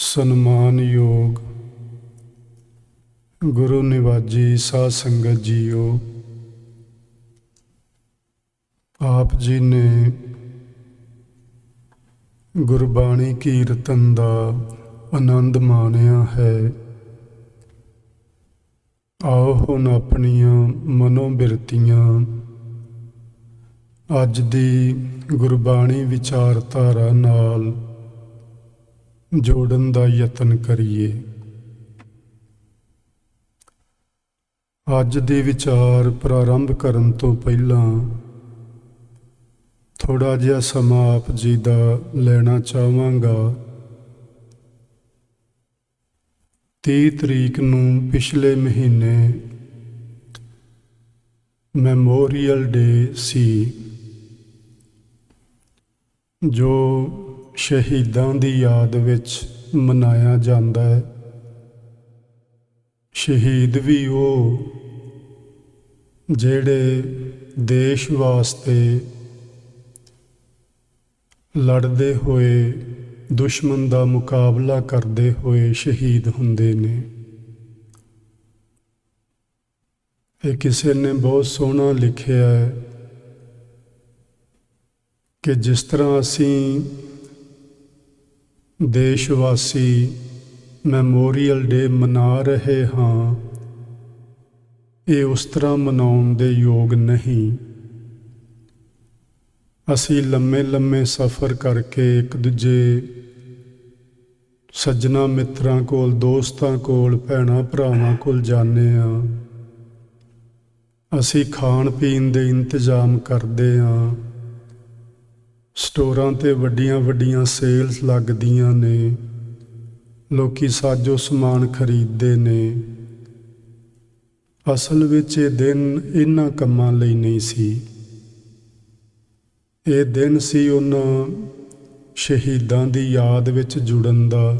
ਸਨਮਾਨਯੋਗ ਗੁਰੂ ਨਿਵਾਜੀ ਸਾਧ ਸੰਗਤ ਜੀਓ, ਆਪ ਜੀ ਨੇ ਗੁਰਬਾਣੀ ਕੀਰਤਨ ਦਾ ਆਨੰਦ ਮਾਣਿਆ ਹੈ। ਆਓ ਹੁਣ ਆਪਣੀਆਂ ਮਨੋਬਿਰਤੀਆਂ ਅੱਜ ਦੀ ਗੁਰਬਾਣੀ ਵਿਚਾਰਧਾਰਾ ਨਾਲ ਜੋੜਨ ਦਾ ਯਤਨ ਕਰੀਏ। ਅੱਜ ਦੇ ਵਿਚਾਰ ਪ੍ਰਾਰੰਭ ਕਰਨ ਤੋਂ ਪਹਿਲਾਂ ਥੋੜਾ ਜਿਹਾ ਸਮਾਂ ਆਪ ਜੀ ਦਾ ਲੈਣਾ ਚਾਹਾਂਗਾ। 30 ਤਰੀਕ ਨੂੰ ਪਿਛਲੇ ਮਹੀਨੇ ਮੈਮੋਰੀਅਲ ਡੇ ਸੀ, ਜੋ ਸ਼ਹੀਦਾਂ ਦੀ ਯਾਦ ਵਿੱਚ ਮਨਾਇਆ ਜਾਂਦਾ ਹੈ। ਸ਼ਹੀਦ ਵੀ ਉਹ ਜਿਹੜੇ ਦੇਸ਼ ਵਾਸਤੇ ਲੜਦੇ ਹੋਏ, ਦੁਸ਼ਮਣ ਦਾ ਮੁਕਾਬਲਾ ਕਰਦੇ ਹੋਏ ਸ਼ਹੀਦ ਹੁੰਦੇ ਨੇ। ਇਹ ਕਿਸੇ ਨੇ ਬਹੁਤ ਸੋਹਣਾ ਲਿਖਿਆ ਹੈ ਕਿ ਜਿਸ ਤਰ੍ਹਾਂ ਅਸੀਂ ਦੇਸ਼ ਵਾਸੀ ਮੈਮੋਰੀਅਲ ਡੇ ਮਨਾ ਰਹੇ ਹਾਂ, ਇਹ ਉਸ ਤਰ੍ਹਾਂ ਮਨਾਉਣ ਦੇ ਯੋਗ ਨਹੀਂ। ਅਸੀਂ ਲੰਮੇ ਲੰਮੇ ਸਫ਼ਰ ਕਰਕੇ ਇੱਕ ਦੂਜੇ ਸੱਜਣਾ ਮਿੱਤਰਾਂ ਕੋਲ, ਦੋਸਤਾਂ ਕੋਲ, ਭੈਣਾਂ ਭਰਾਵਾਂ ਕੋਲ ਜਾਂਦੇ ਹਾਂ। ਅਸੀਂ ਖਾਣ ਪੀਣ ਦੇ ਇੰਤਜ਼ਾਮ ਕਰਦੇ ਹਾਂ। ਸਟੋਰਾਂ 'ਤੇ ਵੱਡੀਆਂ ਵੱਡੀਆਂ ਸੇਲਸ ਲੱਗਦੀਆਂ ਨੇ, ਲੋਕੀ ਸਾਜੋ ਸਮਾਨ ਖਰੀਦਦੇ ਨੇ। ਅਸਲ ਵਿੱਚ ਇਹ ਦਿਨ ਇਹਨਾਂ ਕੰਮਾਂ ਲਈ ਨਹੀਂ ਸੀ। ਇਹ ਦਿਨ ਸੀ ਉਹਨਾਂ ਸ਼ਹੀਦਾਂ ਦੀ ਯਾਦ ਵਿੱਚ ਜੁੜਨ ਦਾ,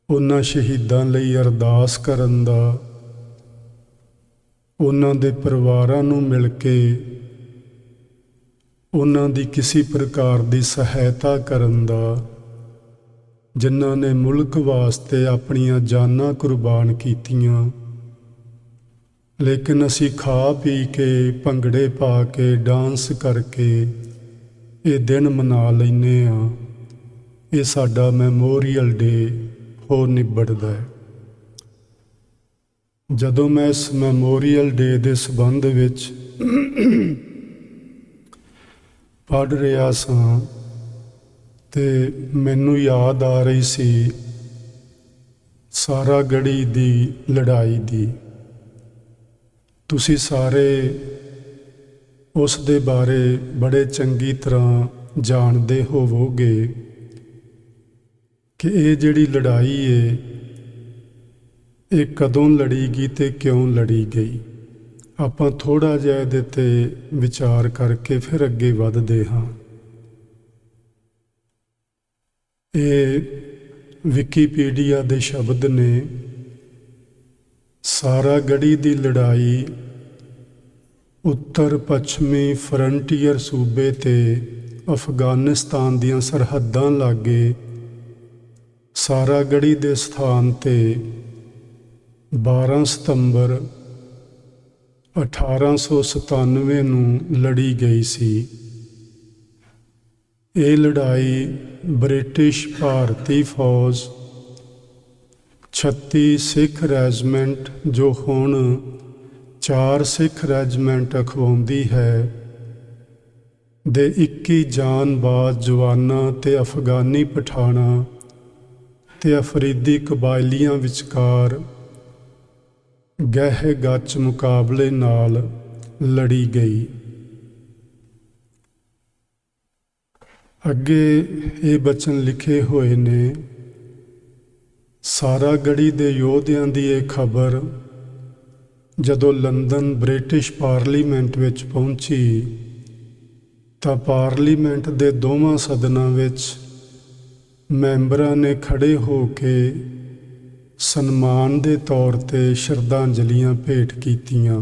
ਉਹਨਾਂ ਸ਼ਹੀਦਾਂ ਲਈ ਅਰਦਾਸ ਕਰਨ ਦਾ, ਉਹਨਾਂ ਦੇ ਪਰਿਵਾਰਾਂ ਨੂੰ ਮਿਲ ਕੇ ਉਹਨਾਂ ਦੀ ਕਿਸੇ ਪ੍ਰਕਾਰ ਦੀ ਸਹਾਇਤਾ ਕਰਨ ਦਾ, ਜਿਨ੍ਹਾਂ ਨੇ ਮੁਲਕ ਵਾਸਤੇ ਆਪਣੀਆਂ ਜਾਨਾਂ ਕੁਰਬਾਨ ਕੀਤੀਆਂ। ਲੇਕਿਨ ਅਸੀਂ ਖਾ ਪੀ ਕੇ, ਭੰਗੜੇ ਪਾ ਕੇ, ਡਾਂਸ ਕਰਕੇ ਇਹ ਦਿਨ ਮਨਾ ਲੈਂਦੇ ਹਾਂ। ਇਹ ਸਾਡਾ ਮੈਮੋਰੀਅਲ ਡੇ ਹੋ ਨਿਬੜਦਾ ਹੈ। ਜਦੋਂ ਮੈਂ ਇਸ ਮੈਮੋਰੀਅਲ ਡੇ ਦੇ ਸੰਬੰਧ ਵਿੱਚ ਪੜ੍ਹ ਰਿਹਾ ਸਾਂ ਤੇ ਮੈਨੂੰ ਯਾਦ ਆ ਰਹੀ ਸੀ ਸਾਰਾਗੜ੍ਹੀ ਦੀ ਲੜਾਈ ਦੀ। ਤੁਸੀਂ ਸਾਰੇ ਉਸ ਦੇ ਬਾਰੇ ਬੜੇ ਚੰਗੀ ਤਰ੍ਹਾਂ ਜਾਣਦੇ ਹੋਵੋਗੇ ਕਿ ਇਹ ਜਿਹੜੀ ਲੜਾਈ ਹੈ, ਇਹ ਕਦੋਂ ਲੜੀ ਗਈ ਤੇ ਕਿਉਂ ਲੜੀ ਗਈ। ਆਪਾਂ ਥੋੜ੍ਹਾ ਜਿਹਾ ਇਹਦੇ 'ਤੇ ਵਿਚਾਰ ਕਰਕੇ ਫਿਰ ਅੱਗੇ ਵੱਧਦੇ ਹਾਂ। ਇਹ ਵਿਕੀਪੀਡੀਆ ਦੇ ਸ਼ਬਦ ਨੇ। ਸਾਰਾਗੜ੍ਹੀ ਦੀ ਲੜਾਈ ਉੱਤਰ ਪੱਛਮੀ ਫਰੰਟੀਅਰ ਸੂਬੇ 'ਤੇ ਅਫਗਾਨਿਸਤਾਨ ਦੀਆਂ ਸਰਹੱਦਾਂ ਲਾਗੇ ਸਾਰਾਗੜ੍ਹੀ ਦੇ ਸਥਾਨ 'ਤੇ 12 ਸਤੰਬਰ 1897 ਨੂੰ ਲੜੀ ਗਈ ਸੀ। ਇਹ ਲੜਾਈ ਬ੍ਰਿਟਿਸ਼ ਭਾਰਤੀ ਫੌਜ 36 ਸਿੱਖ ਰੈਜੀਮੈਂਟ, ਜੋ ਹੁਣ 4 ਸਿੱਖ ਰੈਜੀਮੈਂਟ ਅਖਵਾਉਂਦੀ ਹੈ, ਦੇ 21 ਜਾਨਬਾਜ਼ ਜਵਾਨਾਂ ਤੇ ਅਫਗਾਨੀ ਪਠਾਣਾਂ ਤੇ ਅਫਰੀਦੀ ਕਬਾਇਲੀਆਂ ਵਿਚਕਾਰ ਗਹਿ ਗੱਚ ਮੁਕਾਬਲੇ ਨਾਲ ਲੜੀ ਗਈ। ਅੱਗੇ ਇਹ ਬਚਨ ਲਿਖੇ ਹੋਏ ਨੇ। ਸਾਰਾਗੜ੍ਹੀ ਦੇ ਯੋਧਿਆਂ ਦੀ ਇਹ ਖਬਰ ਜਦੋਂ ਲੰਦਨ ਬ੍ਰਿਟਿਸ਼ ਪਾਰਲੀਮੈਂਟ ਵਿੱਚ ਪਹੁੰਚੀ ਤਾਂ ਪਾਰਲੀਮੈਂਟ ਦੇ ਦੋਵਾਂ ਸਦਨਾਂ ਵਿੱਚ ਮੈਂਬਰਾਂ ਨੇ ਖੜ੍ਹੇ ਹੋ ਕੇ ਸਨਮਾਨ ਦੇ ਤੌਰ 'ਤੇ ਸ਼ਰਧਾਂਜਲੀਆਂ ਭੇਟ ਕੀਤੀਆਂ।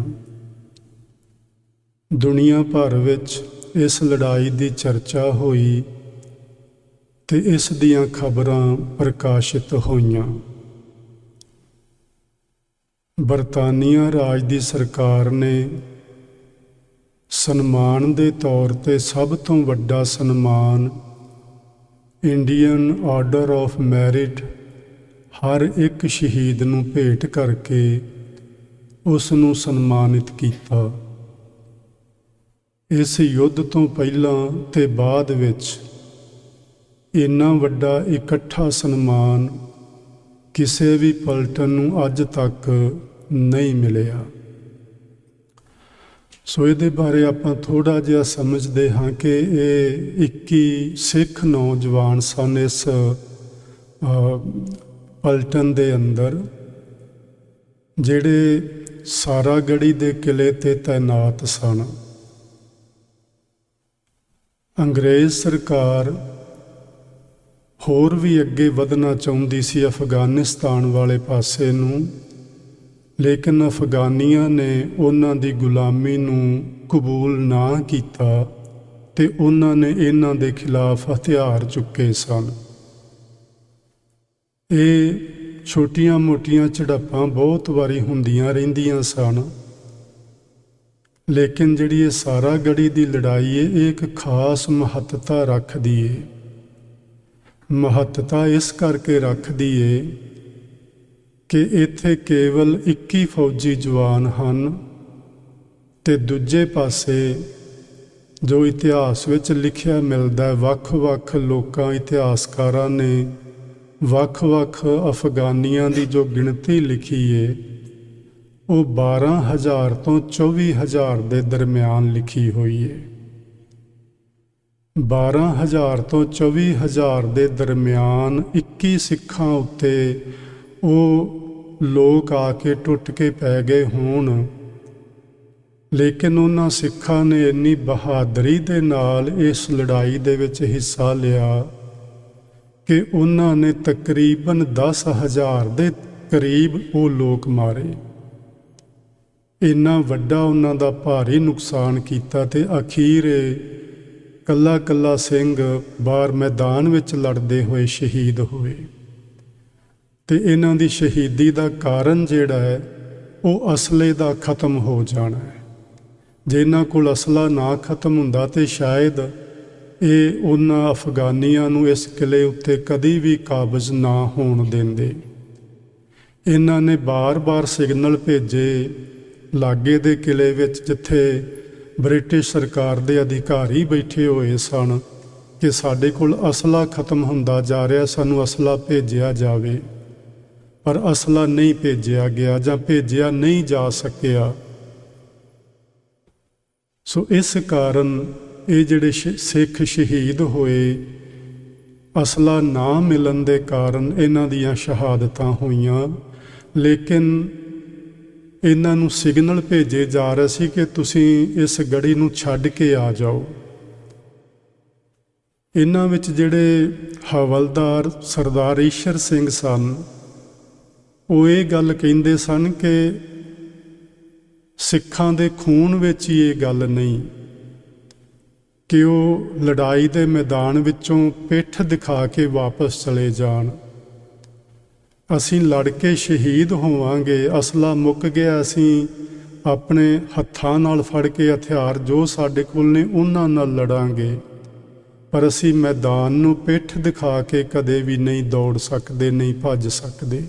ਦੁਨੀਆ ਭਰ ਵਿੱਚ ਇਸ ਲੜਾਈ ਦੀ ਚਰਚਾ ਹੋਈ ਤੇ ਇਸ ਦੀਆਂ ਖਬਰਾਂ ਪ੍ਰਕਾਸ਼ਿਤ ਹੋਈਆਂ। ਬਰਤਾਨੀਆ ਰਾਜ ਦੀ ਸਰਕਾਰ ਨੇ ਸਨਮਾਨ ਦੇ ਤੌਰ ਤੇ ਸਭ ਤੋਂ ਵੱਡਾ ਸਨਮਾਨ ਇੰਡੀਅਨ ਆਰਡਰ ਆਫ ਮੈਰਿਟ ਹਰ ਇੱਕ ਸ਼ਹੀਦ ਨੂੰ ਭੇਟ ਕਰਕੇ ਉਸ ਨੂੰ ਸਨਮਾਨਿਤ ਕੀਤਾ। ਇਸ ਯੁੱਧ ਤੋਂ ਪਹਿਲਾਂ ਤੇ ਬਾਅਦ ਵਿੱਚ ਇੰਨਾ ਵੱਡਾ ਇਕੱਠਾ ਸਨਮਾਨ ਕਿਸੇ ਵੀ ਪਲਟਨ ਨੂੰ ਅੱਜ ਤੱਕ ਨਹੀਂ ਮਿਲਿਆ। ਸੋ ਇਹਦੇ ਬਾਰੇ ਆਪਾਂ ਥੋੜ੍ਹਾ ਜਿਹਾ ਸਮਝਦੇ ਹਾਂ ਕਿ ਇਹ 21 ਸਿੱਖ ਨੌਜਵਾਨ ਸਨ ਇਸ ਪਲਟਨ ਦੇ ਅੰਦਰ, ਜਿਹੜੇ ਸਾਰਾਗੜ੍ਹੀ ਦੇ ਕਿਲੇ ਤੇ ਤੈਨਾਤ ਸਨ। ਅੰਗਰੇਜ਼ ਸਰਕਾਰ ਹੋਰ ਵੀ ਅੱਗੇ ਵਧਣਾ ਚਾਹੁੰਦੀ ਸੀ ਅਫਗਾਨਿਸਤਾਨ ਵਾਲੇ ਪਾਸੇ ਨੂੰ, ਲੇਕਿਨ ਅਫਗਾਨੀਆਂ ਨੇ ਉਹਨਾਂ ਦੀ ਗੁਲਾਮੀ ਨੂੰ ਕਬੂਲ ਨਾ ਕੀਤਾ ਤੇ ਉਹਨਾਂ ਨੇ ਇਹਨਾਂ ਦੇ ਖਿਲਾਫ ਹਥਿਆਰ ਚੁੱਕੇ ਸਨ। ਇਹ ਛੋਟੀਆਂ-ਮੋਟੀਆਂ ਝੜਪਾਂ ਬਹੁਤ ਵਾਰੀ ਹੁੰਦੀਆਂ ਰਹਿੰਦੀਆਂ ਸਨ, ਲੇਕਿਨ ਜਿਹੜੀ ਇਹ ਸਾਰਾਗੜ੍ਹੀ ਦੀ ਲੜਾਈ ਹੈ ਇਹ ਇੱਕ ਖਾਸ ਮਹੱਤਤਾ ਰੱਖਦੀ ਏ। ਮਹੱਤਤਾ ਇਸ ਕਰਕੇ ਰੱਖਦੀ ਏ ਕਿ ਇੱਥੇ ਕੇਵਲ 21 ਫੌਜੀ ਜਵਾਨ ਹਨ ਤੇ ਦੂਜੇ ਪਾਸੇ ਜੋ ਇਤਿਹਾਸ ਵਿੱਚ ਲਿਖਿਆ ਮਿਲਦਾ, ਵੱਖ-ਵੱਖ ਲੋਕਾਂ ਇਤਿਹਾਸਕਾਰਾਂ ਨੇ ਵੱਖ-ਵੱਖ ਅਫਗਾਨੀਆਂ ਦੀ ਜੋ ਗਿਣਤੀ ਲਿਖੀ ਏ ਉਹ 12,000 ਤੋਂ 24,000 ਦੇ ਦਰਮਿਆਨ ਲਿਖੀ ਹੋਈ ਏ। 12,000 ਤੋਂ 24,000 ਦੇ ਦਰਮਿਆਨ 21 ਸਿੱਖਾਂ ਉੱਤੇ ਉਹ ਲੋਕ ਆ ਕੇ ਟੁੱਟ ਕੇ ਪੈ ਗਏ ਹੋਣ, ਲੇਕਿਨ ਉਹਨਾਂ ਸਿੱਖਾਂ ਨੇ ਇੰਨੀ ਬਹਾਦਰੀ ਦੇ ਨਾਲ ਇਸ ਲੜਾਈ ਦੇ ਵਿੱਚ ਹਿੱਸਾ ਲਿਆ ਕਿ ਉਹਨਾਂ ਨੇ ਤਕਰੀਬਨ 10,000 ਦੇ ਕਰੀਬ ਉਹ ਲੋਕ ਮਾਰੇ। ਇੰਨਾ ਵੱਡਾ ਉਹਨਾਂ ਦਾ ਭਾਰੀ ਨੁਕਸਾਨ ਕੀਤਾ ਤੇ ਅਖੀਰ ਕੱਲਾ ਸਿੰਘ ਬਾਹਰ ਮੈਦਾਨ ਵਿੱਚ ਲੜਦੇ ਹੋਏ ਸ਼ਹੀਦ ਹੋਏ। ਤੇ ਇਹਨਾਂ ਦੀ ਸ਼ਹੀਦੀ ਦਾ ਕਾਰਨ ਜਿਹੜਾ ਹੈ ਉਹ ਅਸਲੇ ਦਾ ਖਤਮ ਹੋ ਜਾਣਾ ਹੈ। ਜੇ ਇਹਨਾਂ ਕੋਲ ਅਸਲਾ ਨਾ ਖਤਮ ਹੁੰਦਾ ਤੇ ਸ਼ਾਇਦ ਇਹ ਉਹਨਾਂ ਅਫਗਾਨੀਆਂ ਨੂੰ ਇਸ ਕਿਲੇ ਉੱਤੇ ਕਦੀ ਵੀ ਕਾਬਜ਼ ਨਾ ਹੋਣ ਦਿੰਦੇ। ਇਹਨਾਂ ਨੇ ਬਾਰ-ਬਾਰ ਸਿਗਨਲ ਭੇਜੇ ਲਾਗੇ ਦੇ ਕਿਲੇ ਵਿੱਚ, ਜਿੱਥੇ ਬ੍ਰਿਟਿਸ਼ ਸਰਕਾਰ ਦੇ ਅਧਿਕਾਰੀ ਬੈਠੇ ਹੋਏ ਸਨ, ਕਿ ਸਾਡੇ ਕੋਲ ਅਸਲਾ ਖਤਮ ਹੁੰਦਾ ਜਾ ਰਿਹਾ, ਸਾਨੂੰ ਅਸਲਾ ਭੇਜਿਆ ਜਾਵੇ। ਪਰ ਅਸਲਾ ਨਹੀਂ ਭੇਜਿਆ ਗਿਆ ਜਾਂ ਭੇਜਿਆ ਨਹੀਂ ਜਾ ਸਕਿਆ। ਸੋ ਇਸ ਕਾਰਨ ਇਹ ਜਿਹੜੇ ਸਿੱਖ ਸ਼ਹੀਦ ਹੋਏ, ਅਸਲਾ ਨਾ ਮਿਲਣ ਦੇ ਕਾਰਨ ਇਹਨਾਂ ਦੀਆਂ ਸ਼ਹਾਦਤਾਂ ਹੋਈਆਂ। ਲੇਕਿਨ ਇਹਨਾਂ ਨੂੰ ਸਿਗਨਲ ਭੇਜੇ ਜਾ ਰਹੇ ਸੀ ਕਿ ਤੁਸੀਂ ਇਸ ਗੜ੍ਹੀ ਨੂੰ ਛੱਡ ਕੇ ਆ ਜਾਓ। ਇਹਨਾਂ ਵਿੱਚ ਜਿਹੜੇ ਹਵਲਦਾਰ ਸਰਦਾਰ ਈਸ਼ਰ ਸਿੰਘ ਸਨ, ਉਹ ਇਹ ਗੱਲ ਕਹਿੰਦੇ ਸਨ ਕਿ ਸਿੱਖਾਂ ਦੇ ਖੂਨ ਵਿੱਚ ਹੀ ਇਹ ਗੱਲ ਨਹੀਂ ਕਿ ਉਹ ਲੜਾਈ ਦੇ ਮੈਦਾਨ ਵਿੱਚੋਂ ਪਿੱਠ ਦਿਖਾ ਕੇ ਵਾਪਸ ਚਲੇ ਜਾਣ। ਅਸੀਂ ਲੜ ਕੇ ਸ਼ਹੀਦ ਹੋਵਾਂਗੇ, ਅਸਲਾ ਮੁੱਕ ਗਿਆ, ਅਸੀਂ ਆਪਣੇ ਹੱਥਾਂ ਨਾਲ ਫੜ ਕੇ ਹਥਿਆਰ ਜੋ ਸਾਡੇ ਕੋਲ ਨੇ ਉਹਨਾਂ ਨਾਲ ਲੜਾਂਗੇ, ਪਰ ਅਸੀਂ ਮੈਦਾਨ ਨੂੰ ਪਿੱਠ ਦਿਖਾ ਕੇ ਕਦੇ ਵੀ ਨਹੀਂ ਦੌੜ ਸਕਦੇ, ਨਹੀਂ ਭੱਜ ਸਕਦੇ।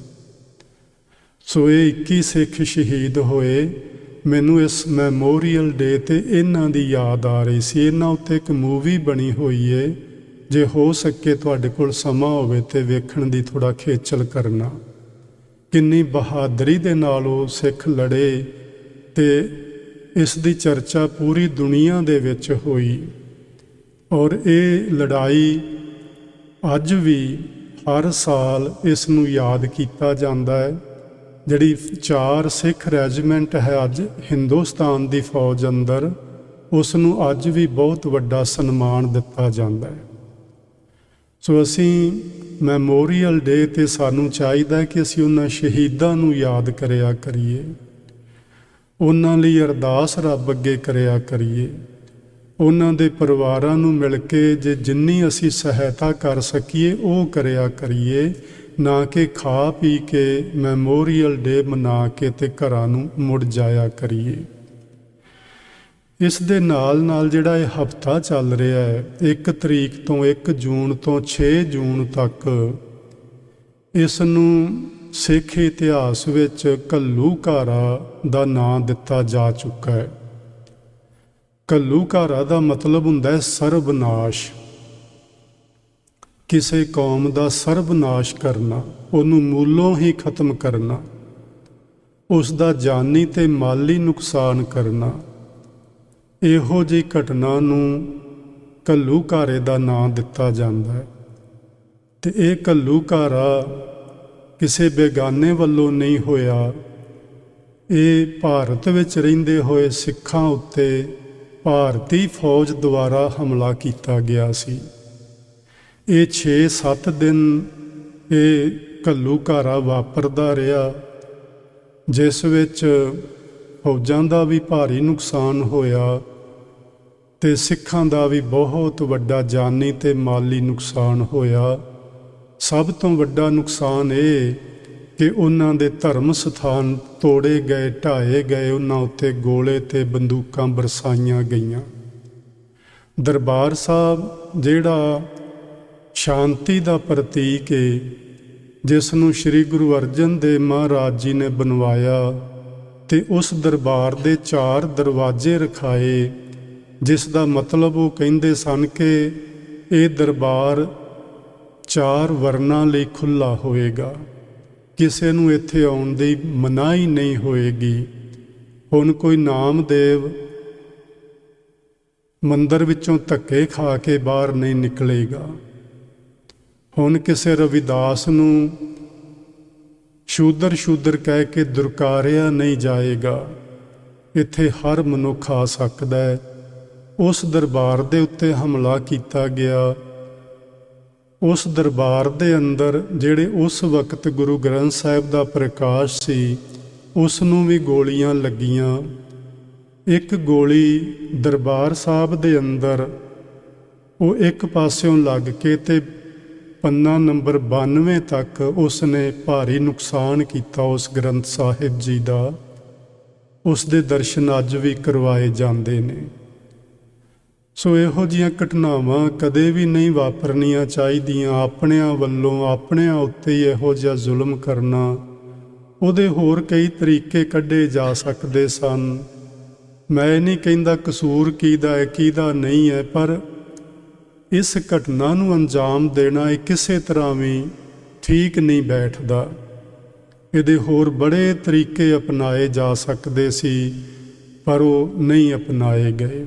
ਸੋ ਇਹ 21 ਸਿੱਖ ਸ਼ਹੀਦ ਹੋਏ। ਮੈਨੂੰ ਇਸ ਮੈਮੋਰੀਅਲ ਡੇ 'ਤੇ ਇਹਨਾਂ ਦੀ ਯਾਦ ਆ ਰਹੀ ਸੀ। ਇਹਨਾਂ ਉੱਤੇ ਇੱਕ ਮੂਵੀ ਬਣੀ ਹੋਈ ਹੈ, ਜੇ ਹੋ ਸਕੇ ਤੁਹਾਡੇ ਕੋਲ ਸਮਾਂ ਹੋਵੇ ਤੇ ਵੇਖਣ ਦੀ ਥੋੜ੍ਹਾ ਖੇਚਲ ਕਰਨਾ। ਕਿੰਨੀ ਬਹਾਦਰੀ ਦੇ ਨਾਲ ਉਹ ਸਿੱਖ ਲੜੇ ਤੇ ਇਸ ਦੀ ਚਰਚਾ ਪੂਰੀ ਦੁਨੀਆ ਦੇ ਵਿੱਚ ਹੋਈ। ਔਰ ਇਹ ਲੜਾਈ ਅੱਜ ਵੀ ਹਰ ਸਾਲ ਇਸ ਨੂੰ ਯਾਦ ਕੀਤਾ ਜਾਂਦਾ ਹੈ। ਜਿਹੜੀ 4 ਸਿੱਖ ਰੈਜੀਮੈਂਟ ਹੈ ਅੱਜ ਹਿੰਦੁਸਤਾਨ ਦੀ ਫੌਜ ਅੰਦਰ, ਉਸ ਨੂੰ ਅੱਜ ਵੀ ਬਹੁਤ ਵੱਡਾ ਸਨਮਾਨ ਦਿੱਤਾ ਜਾਂਦਾ ਹੈ। ਸੋ ਅਸੀਂ ਮੈਮੋਰੀਅਲ ਡੇ 'ਤੇ ਸਾਨੂੰ ਚਾਹੀਦਾ ਕਿ ਅਸੀਂ ਉਹਨਾਂ ਸ਼ਹੀਦਾਂ ਨੂੰ ਯਾਦ ਕਰਿਆ ਕਰੀਏ, ਉਹਨਾਂ ਲਈ ਅਰਦਾਸ ਰੱਬ ਅੱਗੇ ਕਰਿਆ ਕਰੀਏ ਉਹਨਾਂ ਦੇ ਪਰਿਵਾਰਾਂ ਨੂੰ ਮਿਲ ਕੇ ਜੇ ਜਿੰਨੀ ਅਸੀਂ ਸਹਾਇਤਾ ਕਰ ਸਕੀਏ ਉਹ ਕਰਿਆ ਕਰੀਏ, ਨਾ ਕਿ ਖਾ ਪੀ ਕੇ ਮੈਮੋਰੀਅਲ ਡੇ ਮਨਾ ਕੇ ਤੇ ਘਰਾਂ ਨੂੰ ਮੁੜ ਜਾਇਆ ਕਰੀਏ। ਇਸ ਦੇ ਨਾਲ ਨਾਲ ਜਿਹੜਾ ਇਹ ਹਫ਼ਤਾ ਚੱਲ ਰਿਹਾ ਹੈ 1 ਤਰੀਕ ਤੋਂ 1 ਜੂਨ ਤੋਂ 6 ਜੂਨ ਤੱਕ, ਇਸ ਨੂੰ ਸਿੱਖ ਇਤਿਹਾਸ ਵਿੱਚ ਘੱਲੂਘਾਰਾ ਦਾ ਨਾਂ ਦਿੱਤਾ ਜਾ ਚੁੱਕਾ ਹੈ। ਘੱਲੂਘਾਰਾ ਦਾ ਮਤਲਬ ਹੁੰਦਾ ਹੈ ਸਰਬਨਾਸ਼। ਕਿਸੇ ਕੌਮ ਦਾ ਸਰਬਨਾਸ਼ ਕਰਨਾ, ਉਹਨੂੰ ਮੂਲੋਂ ਹੀ ਖਤਮ ਕਰਨਾ, ਉਸ ਦਾ ਜਾਨੀ ਤੇ ਮਾਲੀ ਨੁਕਸਾਨ ਕਰਨਾ, ਇਹੋ ਜਿਹੀ ਘਟਨਾ ਨੂੰ ਘੱਲੂਘਾਰੇ ਦਾ ਨਾਂ ਦਿੱਤਾ ਜਾਂਦਾ ਹੈ। ਤੇ ਇਹ ਘੱਲੂਘਾਰਾ ਕਿਸੇ ਬੇਗਾਨੇ ਵੱਲੋਂ ਨਹੀਂ ਹੋਇਆ, ਇਹ ਭਾਰਤ ਵਿੱਚ ਰਹਿੰਦੇ ਹੋਏ ਸਿੱਖਾਂ ਉੱਤੇ ਭਾਰਤੀ ਫੌਜ ਦੁਆਰਾ ਹਮਲਾ ਕੀਤਾ ਗਿਆ ਸੀ। ਇਹ 6-7 ਦਿਨ ਇਹ ਘੱਲੂਘਾਰਾ ਵਾਪਰਦਾ ਰਿਹਾ, ਜਿਸ ਵਿੱਚ ਫੌਜਾਂ ਦਾ ਵੀ ਭਾਰੀ ਨੁਕਸਾਨ ਹੋਇਆ ਤੇ ਸਿੱਖਾਂ ਦਾ ਵੀ ਬਹੁਤ ਵੱਡਾ ਜਾਨੀ ਤੇ ਮਾਲੀ ਨੁਕਸਾਨ ਹੋਇਆ। ਸਭ ਤੋਂ ਵੱਡਾ ਨੁਕਸਾਨ ਇਹ ਕਿ ਉਹਨਾਂ ਦੇ ਧਰਮ ਸਥਾਨ ਤੋੜੇ ਗਏ, ਢਾਏ ਗਏ, ਉਹਨਾਂ ਉੱਤੇ ਗੋਲੇ ਤੇ ਬੰਦੂਕਾਂ ਬਰਸਾਈਆਂ ਗਈਆਂ। ਦਰਬਾਰ ਸਾਹਿਬ ਜਿਹੜਾ ਸ਼ਾਂਤੀ ਦਾ ਪ੍ਰਤੀਕ ਹੈ, ਜਿਸ ਨੂੰ ਸ੍ਰੀ ਗੁਰੂ ਅਰਜਨ ਦੇਵ ਮਹਾਰਾਜ ਜੀ ਨੇ ਬਣਵਾਇਆ ਤੇ ਉਸ ਦਰਬਾਰ ਦੇ 4 ਦਰਵਾਜ਼ੇ ਰਖਾਏ, ਜਿਸ ਦਾ ਮਤਲਬ ਉਹ ਕਹਿੰਦੇ ਸਨ ਕਿ ਇਹ ਦਰਬਾਰ 4 ਵਰਨਾਂ ਲਈ ਖੁੱਲ੍ਹਾ ਹੋਵੇਗਾ, ਕਿਸੇ ਨੂੰ ਇੱਥੇ ਆਉਣ ਦੀ ਮਨਾਹੀ ਨਹੀਂ ਹੋਏਗੀ। ਹੁਣ ਕੋਈ ਨਾਮਦੇਵ ਮੰਦਰ ਵਿੱਚੋਂ ਧੱਕੇ ਖਾ ਕੇ ਬਾਹਰ ਨਹੀਂ ਨਿਕਲੇਗਾ। ਹੁਣ ਕਿਸੇ ਰਵਿਦਾਸ ਨੂੰ ਸ਼ੂਦਰ ਕਹਿ ਕੇ ਦੁਰਕਾਰਿਆ ਨਹੀਂ ਜਾਏਗਾ। ਇੱਥੇ ਹਰ ਮਨੁੱਖ ਆ ਸਕਦਾ ਹੈ। ਉਸ ਦਰਬਾਰ ਦੇ ਉੱਤੇ ਹਮਲਾ ਕੀਤਾ ਗਿਆ। ਉਸ ਦਰਬਾਰ ਦੇ ਅੰਦਰ ਜਿਹੜੇ ਉਸ ਵਕਤ ਗੁਰੂ ਗ੍ਰੰਥ ਸਾਹਿਬ ਦਾ ਪ੍ਰਕਾਸ਼ ਸੀ, ਉਸ ਨੂੰ ਵੀ ਗੋਲੀਆਂ ਲੱਗੀਆਂ। ਇੱਕ ਗੋਲੀ ਦਰਬਾਰ ਸਾਹਿਬ ਦੇ ਅੰਦਰ ਉਹ ਇੱਕ ਪਾਸਿਓਂ ਲੱਗ ਕੇ ਤੇ ਪੰਨਾ ਨੰਬਰ 92 ਤੱਕ ਉਸ ਨੇ ਭਾਰੀ ਨੁਕਸਾਨ ਕੀਤਾ ਉਸ ਗ੍ਰੰਥ ਸਾਹਿਬ ਜੀ ਦਾ। ਉਸ ਦੇ ਦਰਸ਼ਨ ਅੱਜ ਵੀ ਕਰਵਾਏ ਜਾਂਦੇ ਨੇ। ਸੋ ਇਹੋ ਜਿਹੀਆਂ ਘਟਨਾਵਾਂ ਕਦੇ ਵੀ ਨਹੀਂ ਵਾਪਰਨੀਆਂ ਚਾਹੀਦੀਆਂ। ਆਪਣਿਆਂ ਵੱਲੋਂ ਆਪਣਿਆਂ ਉੱਤੇ ਹੀ ਇਹੋ ਜਿਹਾ ਜ਼ੁਲਮ ਕਰਨਾ, ਉਹਦੇ ਹੋਰ ਕਈ ਤਰੀਕੇ ਕੱਢੇ ਜਾ ਸਕਦੇ ਸਨ। ਮੈਂ ਨਹੀਂ ਕਹਿੰਦਾ ਕਸੂਰ ਕਿਹਦਾ ਹੈ ਕਿਹਦਾ ਨਹੀਂ ਹੈ, ਪਰ ਇਸ ਘਟਨਾ ਨੂੰ ਅੰਜਾਮ ਦੇਣਾ ਇਹ ਕਿਸੇ ਤਰ੍ਹਾਂ ਵੀ ਠੀਕ ਨਹੀਂ ਬੈਠਦਾ। ਇਹਦੇ ਹੋਰ ਬੜੇ ਤਰੀਕੇ ਅਪਣਾਏ ਜਾ ਸਕਦੇ ਸੀ, ਪਰ ਉਹ ਨਹੀਂ ਅਪਣਾਏ ਗਏ।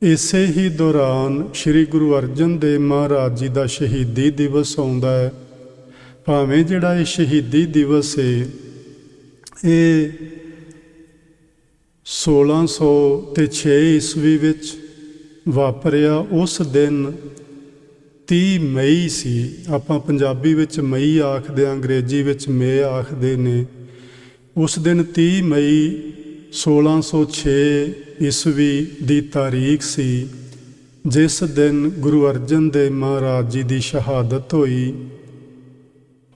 ਇਸੇ ਹੀ ਦੌਰਾਨ ਸ੍ਰੀ ਗੁਰੂ ਅਰਜਨ ਦੇਵ ਮਹਾਰਾਜ ਜੀ ਦਾ ਸ਼ਹੀਦੀ ਦਿਵਸ ਆਉਂਦਾ ਹੈ। ਭਾਵੇਂ ਜਿਹੜਾ ਇਹ ਸ਼ਹੀਦੀ ਦਿਵਸ ਹੈ ਇਹ 1606 ਈਸਵੀ ਵਿੱਚ ਵਾਪਰਿਆ। ਉਸ ਦਿਨ 30 ਮਈ ਸੀ। ਆਪਾਂ ਪੰਜਾਬੀ ਵਿੱਚ ਮਈ ਆਖਦੇ ਹਾਂ, ਅੰਗਰੇਜ਼ੀ ਵਿੱਚ ਮੇ ਆਖਦੇ ਨੇ। ਉਸ ਦਿਨ 30 ਮਈ 1606 ਈਸਵੀ ਦੀ ਤਾਰੀਖ ਸੀ, ਜਿਸ ਦਿਨ ਗੁਰੂ ਅਰਜਨ ਦੇਵ ਮਹਾਰਾਜ ਜੀ ਦੀ ਸ਼ਹਾਦਤ ਹੋਈ।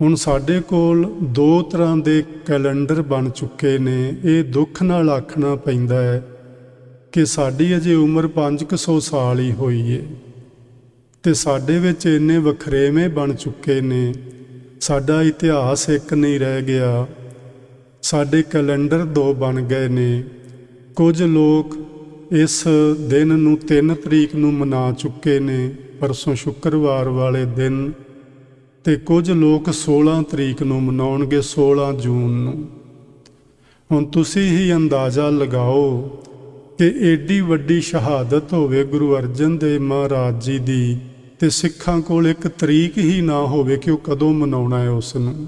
ਹੁਣ ਸਾਡੇ ਕੋਲ 2 ਤਰ੍ਹਾਂ ਦੇ ਕੈਲੰਡਰ ਬਣ ਚੁੱਕੇ ਨੇ। ਇਹ ਦੁੱਖ ਨਾਲ ਆਖਣਾ ਪੈਂਦਾ ਹੈ ਕਿ ਸਾਡੀ ਅਜੇ ਉਮਰ 500 ਸਾਲ ਹੀ ਹੋਈ ਹੈ ਤੇ ਸਾਡੇ ਵਿੱਚ ਇੰਨੇ ਵਖਰੇਵੇਂ ਬਣ ਚੁੱਕੇ ਨੇ। ਸਾਡਾ ਇਤਿਹਾਸ ਇੱਕ ਨਹੀਂ ਰਹਿ ਗਿਆ। ਸਾਡੇ ਕੈਲੰਡਰ 2 ਬਣ ਗਏ ਨੇ। ਕੁਝ ਲੋਕ ਇਸ ਦਿਨ ਨੂੰ 3 ਤਰੀਕ ਨੂੰ ਮਨਾ ਚੁੱਕੇ ਨੇ, ਪਰਸੋਂ ਸ਼ੁੱਕਰਵਾਰ ਵਾਲੇ ਦਿਨ, ਤੇ ਕੁਝ ਲੋਕ 16 ਤਰੀਕ ਨੂੰ ਮਨਾਉਣਗੇ, 16 ਜੂਨ ਨੂੰ। ਹੁਣ ਤੁਸੀਂ ਹੀ ਅੰਦਾਜ਼ਾ ਲਗਾਓ ਕਿ ਏਡੀ ਵੱਡੀ ਸ਼ਹਾਦਤ ਹੋਵੇ ਗੁਰੂ ਅਰਜਨ ਦੇਵ ਮਹਾਰਾਜ ਜੀ ਦੀ, ਤੇ ਸਿੱਖਾਂ ਕੋਲ ਇੱਕ ਤਰੀਕ ਹੀ ਨਾ ਹੋਵੇ ਕਿ ਉਹ ਕਦੋਂ ਮਨਾਉਣਾ ਹੈ ਉਸ ਨੂੰ।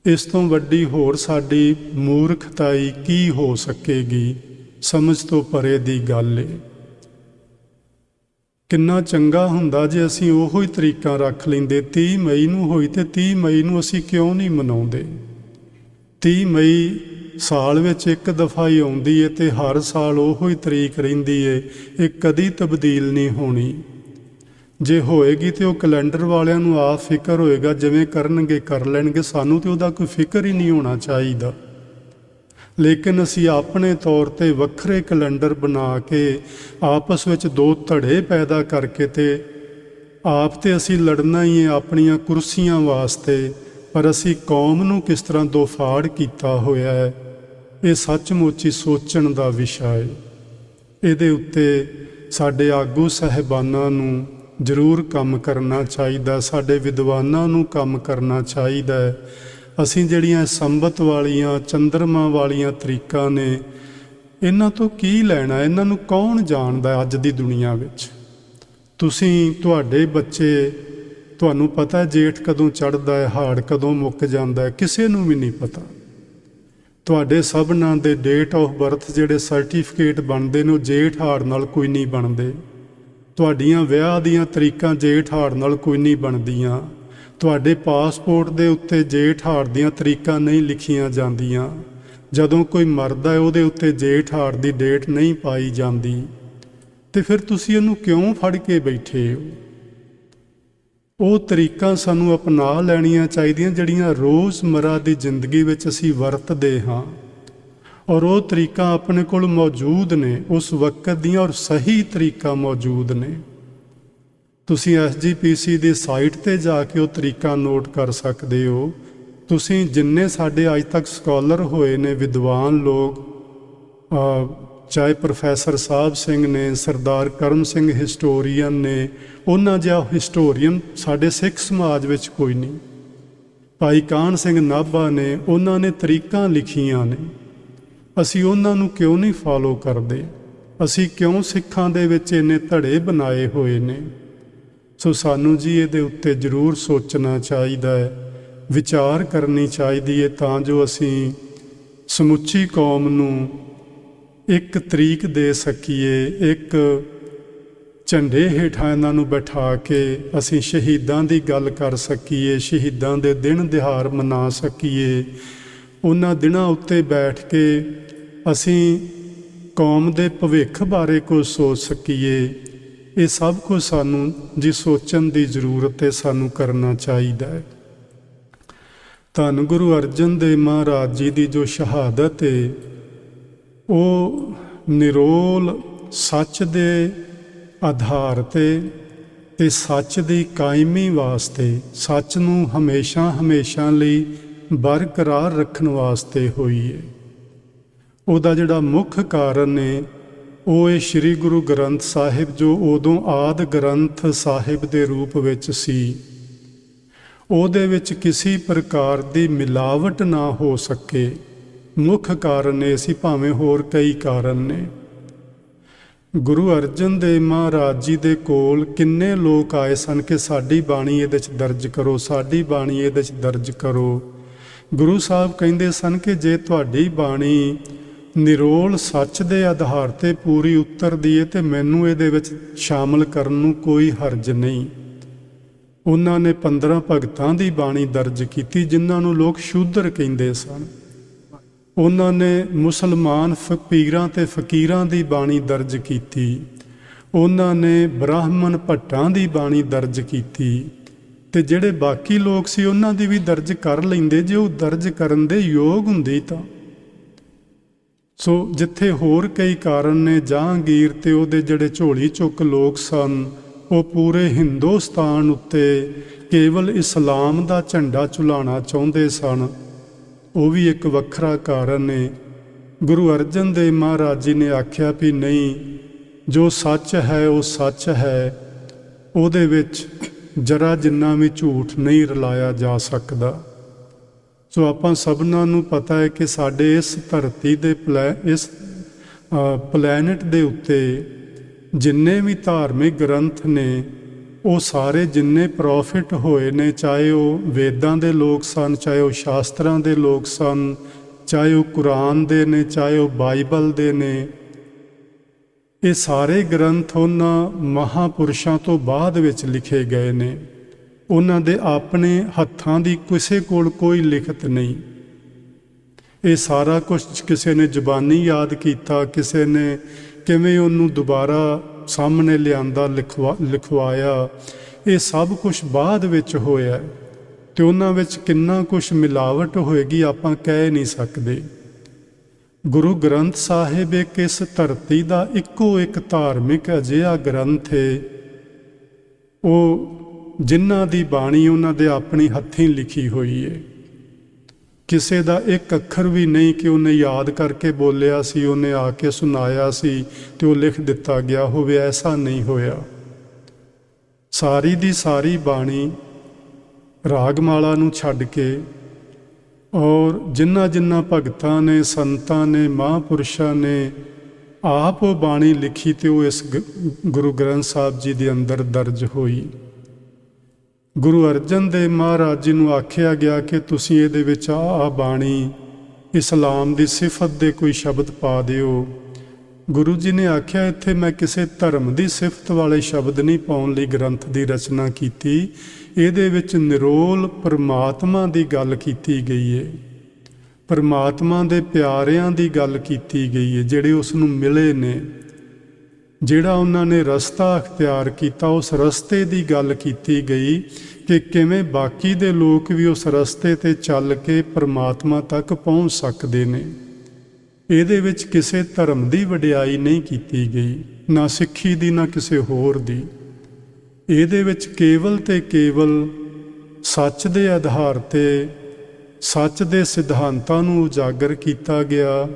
ਇਸ ਤੋਂ ਵੱਡੀ ਹੋਰ ਸਾਡੀ ਮੂਰਖਤਾਈ ਕੀ ਹੋ ਸਕੇਗੀ? ਸਮਝ ਤੋਂ ਪਰੇ ਦੀ ਗੱਲ ਏ। ਕਿੰਨਾ ਚੰਗਾ ਹੁੰਦਾ ਜੇ ਅਸੀਂ ਉਹੋ ਹੀ ਤਰੀਕਾਂ ਰੱਖ ਲੈਂਦੇ। 30 ਮਈ ਨੂੰ ਹੋਈ ਤੇ 30 ਮਈ ਨੂੰ ਅਸੀਂ ਕਿਉਂ ਨਹੀਂ ਮਨਾਉਂਦੇ? 30 ਮਈ ਸਾਲ ਵਿੱਚ ਇੱਕ ਦਫਾ ਹੀ ਆਉਂਦੀ ਏ ਤੇ ਹਰ ਸਾਲ ਉਹੋ ਹੀ ਤਰੀਕ ਰਹਿੰਦੀ ਏ, ਇਹ ਕਦੀ ਤਬਦੀਲ ਨਹੀਂ ਹੋਣੀ। ਜੇ ਹੋਏਗੀ ਤੇ ਉਹ ਕੈਲੰਡਰ ਵਾਲਿਆਂ ਨੂੰ ਆਪ ਫਿਕਰ ਹੋਏਗਾ, ਜਿਵੇਂ ਕਰਨਗੇ ਕਰ ਲੈਣਗੇ, ਸਾਨੂੰ ਤੇ ਉਹਦਾ ਕੋਈ ਫਿਕਰ ਹੀ ਨਹੀਂ ਹੋਣਾ ਚਾਹੀਦਾ। ਲੇਕਿਨ ਅਸੀਂ ਆਪਣੇ ਤੌਰ ਤੇ ਵੱਖਰੇ ਕੈਲੰਡਰ ਬਣਾ ਕੇ ਆਪਸ ਵਿੱਚ ਦੋ ਧੜੇ ਪੈਦਾ ਕਰਕੇ ਤੇ ਆਪ ਤੇ ਅਸੀਂ ਲੜਨਾ ਹੀ ਹੈ ਆਪਣੀਆਂ ਕੁਰਸੀਆਂ ਵਾਸਤੇ, ਪਰ ਅਸੀਂ ਕੌਮ ਨੂੰ ਕਿਸ ਤਰ੍ਹਾਂ ਦੋਫਾੜ ਕੀਤਾ ਹੋਇਆ ਹੈ, ਇਹ ਸੱਚਮੁੱਚ ਹੀ ਸੋਚਣ ਦਾ ਵਿਸ਼ਾ ਹੈ। ਇਹਦੇ ਉੱਤੇ ਸਾਡੇ ਆਗੂ ਸਾਹਿਬਾਨਾਂ ਨੂੰ ਜ਼ਰੂਰ ਕੰਮ ਕਰਨਾ ਚਾਹੀਦਾ, ਸਾਡੇ ਵਿਦਵਾਨਾਂ ਨੂੰ ਕੰਮ ਕਰਨਾ ਚਾਹੀਦਾ ਹੈ। ਅਸੀਂ ਜਿਹੜੀਆਂ ਸੰਬਤ ਵਾਲੀਆਂ ਚੰਦਰਮਾ ਵਾਲੀਆਂ ਤਰੀਕਾਂ ਨੇ, ਇਹਨਾਂ ਤੋਂ ਕੀ ਲੈਣਾ? ਇਹਨਾਂ ਨੂੰ ਕੌਣ ਜਾਣਦਾ ਅੱਜ ਦੀ ਦੁਨੀਆ ਵਿੱਚ? ਤੁਹਾਡੇ ਬੱਚੇ, ਤੁਹਾਨੂੰ ਪਤਾ ਜੇਠ ਕਦੋਂ ਚੜ੍ਹਦਾ ਹੈ, ਹਾੜ ਕਦੋਂ ਮੁੱਕ ਜਾਂਦਾ ਹੈ, ਕਿਸੇ ਨੂੰ ਵੀ ਨਹੀਂ ਪਤਾ। ਤੁਹਾਡੇ ਸਭਨਾਂ ਦੇ ਡੇਟ ਆਫ ਬਰਥ ਜਿਹੜੇ ਸਰਟੀਫਿਕੇਟ ਬਣਦੇ ਨੇ, ਉਹ ਜੇਠ ਹਾੜ ਨਾਲ ਕੋਈ ਨਹੀਂ ਬਣਦੇ। ਤੁਹਾਡੀਆਂ ਵਿਆਹ ਦੀਆਂ ਤਰੀਕਾਂ ਜੇਠ ਹਾੜ ਨਾਲ ਕੋਈ ਨਹੀਂ ਬਣਦੀਆਂ। ਤੁਹਾਡੇ ਪਾਸਪੋਰਟ ਦੇ ਉੱਤੇ ਜੇਠ ਹਾੜ ਦੀਆਂ ਤਰੀਕਾਂ ਨਹੀਂ ਲਿਖੀਆਂ ਜਾਂਦੀਆਂ। ਜਦੋਂ ਕੋਈ ਮਰਦਾ ਹੈ ਉਹਦੇ ਉੱਤੇ ਜੇਠ ਹਾੜ ਦੀ ਡੇਟ ਨਹੀਂ ਪਾਈ ਜਾਂਦੀ। ਤੇ ਫਿਰ ਤੁਸੀਂ ਇਹਨੂੰ ਕਿਉਂ ਫੜ ਕੇ ਬੈਠੇ ਹੋ? ਉਹ ਤਰੀਕਾਂ ਸਾਨੂੰ ਅਪਣਾ ਲੈਣੀਆਂ ਚਾਹੀਦੀਆਂ ਜਿਹੜੀਆਂ ਰੋਜ਼ਮਰਾ ਦੀ ਜ਼ਿੰਦਗੀ ਵਿੱਚ ਅਸੀਂ ਵਰਤਦੇ ਹਾਂ, ਔਰ ਉਹ ਤਰੀਕਾਂ ਆਪਣੇ ਕੋਲ ਮੌਜੂਦ ਨੇ ਉਸ ਵਕਤ ਦੀਆਂ, ਔਰ ਸਹੀ ਤਰੀਕਾ ਮੌਜੂਦ ਨੇ। ਤੁਸੀਂ SGPC ਦੀ ਸਾਈਟ ਤੇ ਜਾ ਕੇ ਉਹ ਤਰੀਕਾ ਨੋਟ ਕਰ ਸਕਦੇ ਹੋ। ਤੁਸੀਂ ਜਿੰਨੇ ਸਾਡੇ ਅੱਜ ਤੱਕ ਸਕਾਲਰ ਹੋਏ ਨੇ, ਵਿਦਵਾਨ ਲੋਕ, ਚਾਹੇ ਪ੍ਰੋਫੈਸਰ ਸਾਹਿਬ ਸਿੰਘ ਨੇ, ਸਰਦਾਰ ਕਰਮ ਸਿੰਘ ਹਿਸਟੋਰੀਅਨ ਨੇ, ਉਹਨਾਂ ਜਿਹਾ ਹਿਸਟੋਰੀਅਨ ਸਾਡੇ ਸਿੱਖ ਸਮਾਜ ਵਿੱਚ ਕੋਈ ਨਹੀਂ। ਭਾਈ ਕਾਹਨ ਸਿੰਘ ਨਾਭਾ ਨੇ, ਉਹਨਾਂ ਨੇ ਤਰੀਕਾਂ ਲਿਖੀਆਂ ਨੇ। ਅਸੀਂ ਉਹਨਾਂ ਨੂੰ ਕਿਉਂ ਨਹੀਂ ਫਾਲੋ ਕਰਦੇ? ਅਸੀਂ ਕਿਉਂ ਸਿੱਖਾਂ ਦੇ ਵਿੱਚ ਇੰਨੇ ਧੜੇ ਬਣਾਏ ਹੋਏ ਨੇ? ਸੋ ਸਾਨੂੰ ਜੀ ਇਹਦੇ ਉੱਤੇ ਜ਼ਰੂਰ ਸੋਚਣਾ ਚਾਹੀਦਾ ਹੈ, ਵਿਚਾਰ ਕਰਨੀ ਚਾਹੀਦੀ ਹੈ, ਤਾਂ ਜੋ ਅਸੀਂ ਸਮੁੱਚੀ ਕੌਮ ਨੂੰ ਇੱਕ ਤਰੀਕ ਦੇ ਸਕੀਏ। ਇੱਕ ਝੰਡੇ ਹੇਠਾਂ ਇਹਨਾਂ ਨੂੰ ਬਿਠਾ ਕੇ ਅਸੀਂ ਸ਼ਹੀਦਾਂ ਦੀ ਗੱਲ ਕਰ ਸਕੀਏ, ਸ਼ਹੀਦਾਂ ਦੇ ਦਿਨ ਦਿਹਾੜ ਮਨਾ ਸਕੀਏ। ਉਹਨਾਂ ਦਿਨਾਂ ਉੱਤੇ ਬੈਠ ਕੇ ਅਸੀਂ ਕੌਮ ਦੇ ਭਵਿੱਖ ਬਾਰੇ ਕੁਝ ਸੋਚ ਸਕੀਏ। ਇਹ ਸਭ ਕੁਝ ਸਾਨੂੰ ਜੀ ਸੋਚਣ ਦੀ ਜ਼ਰੂਰਤ ਹੈ, ਸਾਨੂੰ ਕਰਨਾ ਚਾਹੀਦਾ ਹੈ। ਧੰਨ ਗੁਰੂ ਅਰਜਨ ਦੇਵ ਮਹਾਰਾਜ ਜੀ ਦੀ ਜੋ ਸ਼ਹਾਦਤ ਹੈ, ਉਹ ਨਿਰੋਲ ਸੱਚ ਦੇ ਆਧਾਰ ਤੇ ਸੱਚ ਦੀ ਕਾਇਮੀ ਵਾਸਤੇ, ਸੱਚ ਨੂੰ ਹਮੇਸ਼ਾ ਲਈ ਬਰਕਰਾਰ ਰੱਖਣ ਵਾਸਤੇ ਹੋਈ ਹੈ। ਉਹਦਾ ਜਿਹੜਾ ਮੁੱਖ ਕਾਰਨ ਹੈ ਉਹ ਇਹ ਸ੍ਰੀ ਗੁਰੂ ਗ੍ਰੰਥ ਸਾਹਿਬ, ਜੋ ਉਦੋਂ ਆਦ ਗ੍ਰੰਥ ਸਾਹਿਬ ਦੇ ਰੂਪ ਵਿੱਚ ਸੀ, ਉਹਦੇ ਵਿੱਚ ਕਿਸੇ ਪ੍ਰਕਾਰ ਦੀ ਮਿਲਾਵਟ ਨਾ ਹੋ ਸਕੇ। ਮੁੱਖ ਕਾਰਨ ਇਹ ਸੀ, ਭਾਵੇਂ ਹੋਰ ਕਈ ਕਾਰਨ ਨੇ। ਗੁਰੂ ਅਰਜਨ ਦੇਵ ਮਹਾਰਾਜ ਜੀ ਦੇ ਕੋਲ ਕਿੰਨੇ ਲੋਕ ਆਏ ਸਨ ਕਿ ਸਾਡੀ ਬਾਣੀ ਇਹਦੇ 'ਚ ਦਰਜ ਕਰੋ, ਸਾਡੀ ਬਾਣੀ ਇਹਦੇ 'ਚ ਦਰਜ ਕਰੋ। ਗੁਰੂ ਸਾਹਿਬ ਕਹਿੰਦੇ ਸਨ ਕਿ ਜੇ ਤੁਹਾਡੀ ਬਾਣੀ ਨਿਰੋਲ ਸੱਚ ਦੇ ਆਧਾਰ ਤੇ ਪੂਰੀ ਉਤਰਦੀ ਹੈ ਤੇ ਮੈਨੂੰ ਇਹਦੇ ਵਿੱਚ ਸ਼ਾਮਲ ਕਰਨ ਨੂੰ ਕੋਈ ਹਰਜ ਨਹੀਂ। ਉਹਨਾਂ ਨੇ 15 ਭਗਤਾਂ ਦੀ ਬਾਣੀ ਦਰਜ ਕੀਤੀ, ਜਿਨ੍ਹਾਂ ਨੂੰ ਲੋਕ ਸ਼ੂਦਰ ਕਹਿੰਦੇ ਸਨ। ਉਹਨਾਂ ਨੇ ਮੁਸਲਮਾਨ ਪੀਰਾਂ ਤੇ ਫਕੀਰਾਂ ਦੀ ਬਾਣੀ ਦਰਜ ਕੀਤੀ। ਉਹਨਾਂ ਨੇ ਬ੍ਰਾਹਮਣ ਭੱਟਾਂ ਦੀ ਬਾਣੀ ਦਰਜ ਕੀਤੀ, ਤੇ ਜਿਹੜੇ ਬਾਕੀ ਲੋਕ ਸੀ ਉਹਨਾਂ ਦੀ ਵੀ ਦਰਜ ਕਰ ਲੈਂਦੇ ਜੇ ਉਹ ਦਰਜ ਕਰਨ ਦੇ ਯੋਗ ਹੁੰਦੀ ਤਾਂ। ਸੋ ਜਿੱਥੇ ਹੋਰ ਕਈ ਕਾਰਨ ਨੇ, ਜਹਾਂਗੀਰ ਤੇ ਉਹਦੇ ਜਿਹੜੇ ਝੋਲੀ ਚੁੱਕ ਲੋਕ ਸਨ, ਉਹ ਪੂਰੇ ਹਿੰਦੁਸਤਾਨ ਉੱਤੇ ਕੇਵਲ ਇਸਲਾਮ ਦਾ ਝੰਡਾ ਝੁਲਾਉਣਾ ਚਾਹੁੰਦੇ ਸਨ, ਉਹ ਵੀ ਇੱਕ ਵੱਖਰਾ ਕਾਰਨ ਹੈ। ਗੁਰੂ ਅਰਜਨ ਦੇਵ ਮਹਾਰਾਜ ਜੀ ਨੇ ਆਖਿਆ ਵੀ ਨਹੀਂ, ਜੋ ਸੱਚ ਹੈ ਉਹ ਸੱਚ ਹੈ, ਉਹਦੇ ਵਿੱਚ ਜਰਾ ਜਿੰਨਾ ਵੀ ਝੂਠ ਨਹੀਂ ਰਲਾਇਆ ਜਾ ਸਕਦਾ। ਸੋ ਆਪਾਂ ਸਭਨਾਂ ਨੂੰ ਪਤਾ ਹੈ ਕਿ ਸਾਡੇ ਇਸ ਧਰਤੀ ਦੇ ਇਸ ਪਲੈਨਟ ਦੇ ਉੱਤੇ ਜਿੰਨੇ ਵੀ ਧਾਰਮਿਕ ਗ੍ਰੰਥ ਨੇ, ਉਹ ਸਾਰੇ ਜਿੰਨੇ ਪ੍ਰੋਫਿਟ ਹੋਏ ਨੇ, ਚਾਹੇ ਉਹ ਵੇਦਾਂ ਦੇ ਲੋਕ ਸਨ, ਚਾਹੇ ਉਹ ਸ਼ਾਸਤਰਾਂ ਦੇ ਲੋਕ ਸਨ, ਚਾਹੇ ਉਹ ਕੁਰਾਨ ਦੇ ਨੇ, ਚਾਹੇ ਉਹ ਬਾਈਬਲ ਦੇ ਨੇ, ਇਹ ਸਾਰੇ ਗ੍ਰੰਥ ਉਹਨਾਂ ਮਹਾਂਪੁਰਸ਼ਾਂ ਤੋਂ ਬਾਅਦ ਵਿੱਚ ਲਿਖੇ ਗਏ ਨੇ। ਉਹਨਾਂ ਦੇ ਆਪਣੇ ਹੱਥਾਂ ਦੀ ਕਿਸੇ ਕੋਲ ਕੋਈ ਲਿਖਤ ਨਹੀਂ। ਇਹ ਸਾਰਾ ਕੁਝ ਕਿਸੇ ਨੇ ਜ਼ੁਬਾਨੀ ਯਾਦ ਕੀਤਾ, ਕਿਸੇ ਨੇ ਕਿਵੇਂ ਉਹਨੂੰ ਦੁਬਾਰਾ ਸਾਹਮਣੇ ਲਿਆਂਦਾ, ਲਿਖਵਾਇਆ, ਇਹ ਸਭ ਕੁਝ ਬਾਅਦ ਵਿੱਚ ਹੋਇਆ ਤੇ ਉਹਨਾਂ ਵਿੱਚ ਕਿੰਨਾ ਕੁਝ ਮਿਲਾਵਟ ਹੋਏਗੀ ਆਪਾਂ ਕਹਿ ਨਹੀਂ ਸਕਦੇ। ਗੁਰੂ ਗ੍ਰੰਥ ਸਾਹਿਬ ਇੱਕ ਇਸ ਧਰਤੀ ਦਾ ਇੱਕੋ ਇੱਕ ਧਾਰਮਿਕ ਅਜਿਹਾ ਗ੍ਰੰਥ ਹੈ, ਉਹ ਜਿਨ੍ਹਾਂ ਦੀ ਬਾਣੀ ਉਹਨਾਂ ਦੇ ਆਪਣੀ ਹੱਥੀਂ ਲਿਖੀ ਹੋਈ ਹੈ। ਕਿਸੇ ਦਾ ਇੱਕ ਅੱਖਰ ਵੀ ਨਹੀਂ ਕਿ ਉਹਨੇ ਯਾਦ ਕਰਕੇ ਬੋਲਿਆ ਸੀ, ਉਹਨੇ ਆ ਕੇ ਸੁਣਾਇਆ ਸੀ ਤੇ ਉਹ ਲਿਖ ਦਿੱਤਾ ਗਿਆ ਹੋਵੇ, ਐਸਾ ਨਹੀਂ ਹੋਇਆ। ਸਾਰੀ ਦੀ ਸਾਰੀ ਬਾਣੀ ਰਾਗਮਾਲਾ ਨੂੰ ਛੱਡ ਕੇ ਔਰ ਜਿਨ੍ਹਾਂ ਭਗਤਾਂ ਨੇ, ਸੰਤਾਂ ਨੇ, ਮਹਾਂਪੁਰਸ਼ਾਂ ਨੇ ਆਪ ਉਹ ਬਾਣੀ ਲਿਖੀ ਤੇ ਉਹ ਇਸ ਗੁਰੂ ਗ੍ਰੰਥ ਸਾਹਿਬ ਜੀ ਦੇ ਅੰਦਰ ਦਰਜ ਹੋਈ। ਗੁਰੂ ਅਰਜਨ ਦੇਵ ਮਹਾਰਾਜ ਜੀ ਨੂੰ ਆਖਿਆ ਗਿਆ ਕਿ ਤੁਸੀਂ ਇਹਦੇ ਵਿੱਚ ਆ ਬਾਣੀ ਇਸਲਾਮ ਦੀ ਸਿਫਤ ਦੇ ਕੋਈ ਸ਼ਬਦ ਪਾ ਦਿਓ। ਗੁਰੂ ਜੀ ਨੇ ਆਖਿਆ ਇੱਥੇ ਮੈਂ ਕਿਸੇ ਧਰਮ ਦੀ ਸਿਫਤ ਵਾਲੇ ਸ਼ਬਦ ਨਹੀਂ ਪਾਉਣ ਲਈ ਗ੍ਰੰਥ ਦੀ ਰਚਨਾ ਕੀਤੀ, ਇਹਦੇ ਵਿੱਚ ਨਿਰੋਲ ਪਰਮਾਤਮਾ ਦੀ ਗੱਲ ਕੀਤੀ ਗਈ ਹੈ, ਪਰਮਾਤਮਾ ਦੇ ਪਿਆਰਿਆਂ ਦੀ ਗੱਲ ਕੀਤੀ ਗਈ ਹੈ, ਜਿਹੜੇ ਉਸ ਨੂੰ ਮਿਲੇ ਨੇ, ਜਿਹੜਾ ਉਹਨਾਂ ਨੇ ਰਸਤਾ ਅਖਤਿਆਰ ਕੀਤਾ, ਉਸ ਰਸਤੇ ਦੀ ਗੱਲ ਕੀਤੀ ਗਈ ਕਿ ਕਿਵੇਂ ਬਾਕੀ ਦੇ ਲੋਕ ਵੀ ਉਸ ਰਸਤੇ 'ਤੇ ਚੱਲ ਕੇ ਪਰਮਾਤਮਾ ਤੱਕ ਪਹੁੰਚ ਸਕਦੇ ਨੇ। ਇਹਦੇ ਵਿੱਚ ਕਿਸੇ ਧਰਮ ਦੀ ਵਡਿਆਈ ਨਹੀਂ ਕੀਤੀ ਗਈ, ਨਾ ਸਿੱਖੀ ਦੀ ਨਾ ਕਿਸੇ ਹੋਰ ਦੀ। ਇਹਦੇ ਵਿੱਚ ਕੇਵਲ ਤੇ ਕੇਵਲ ਸੱਚ ਦੇ ਆਧਾਰ 'ਤੇ ਸੱਚ ਦੇ ਸਿਧਾਂਤਾਂ ਨੂੰ ਉਜਾਗਰ ਕੀਤਾ ਗਿਆ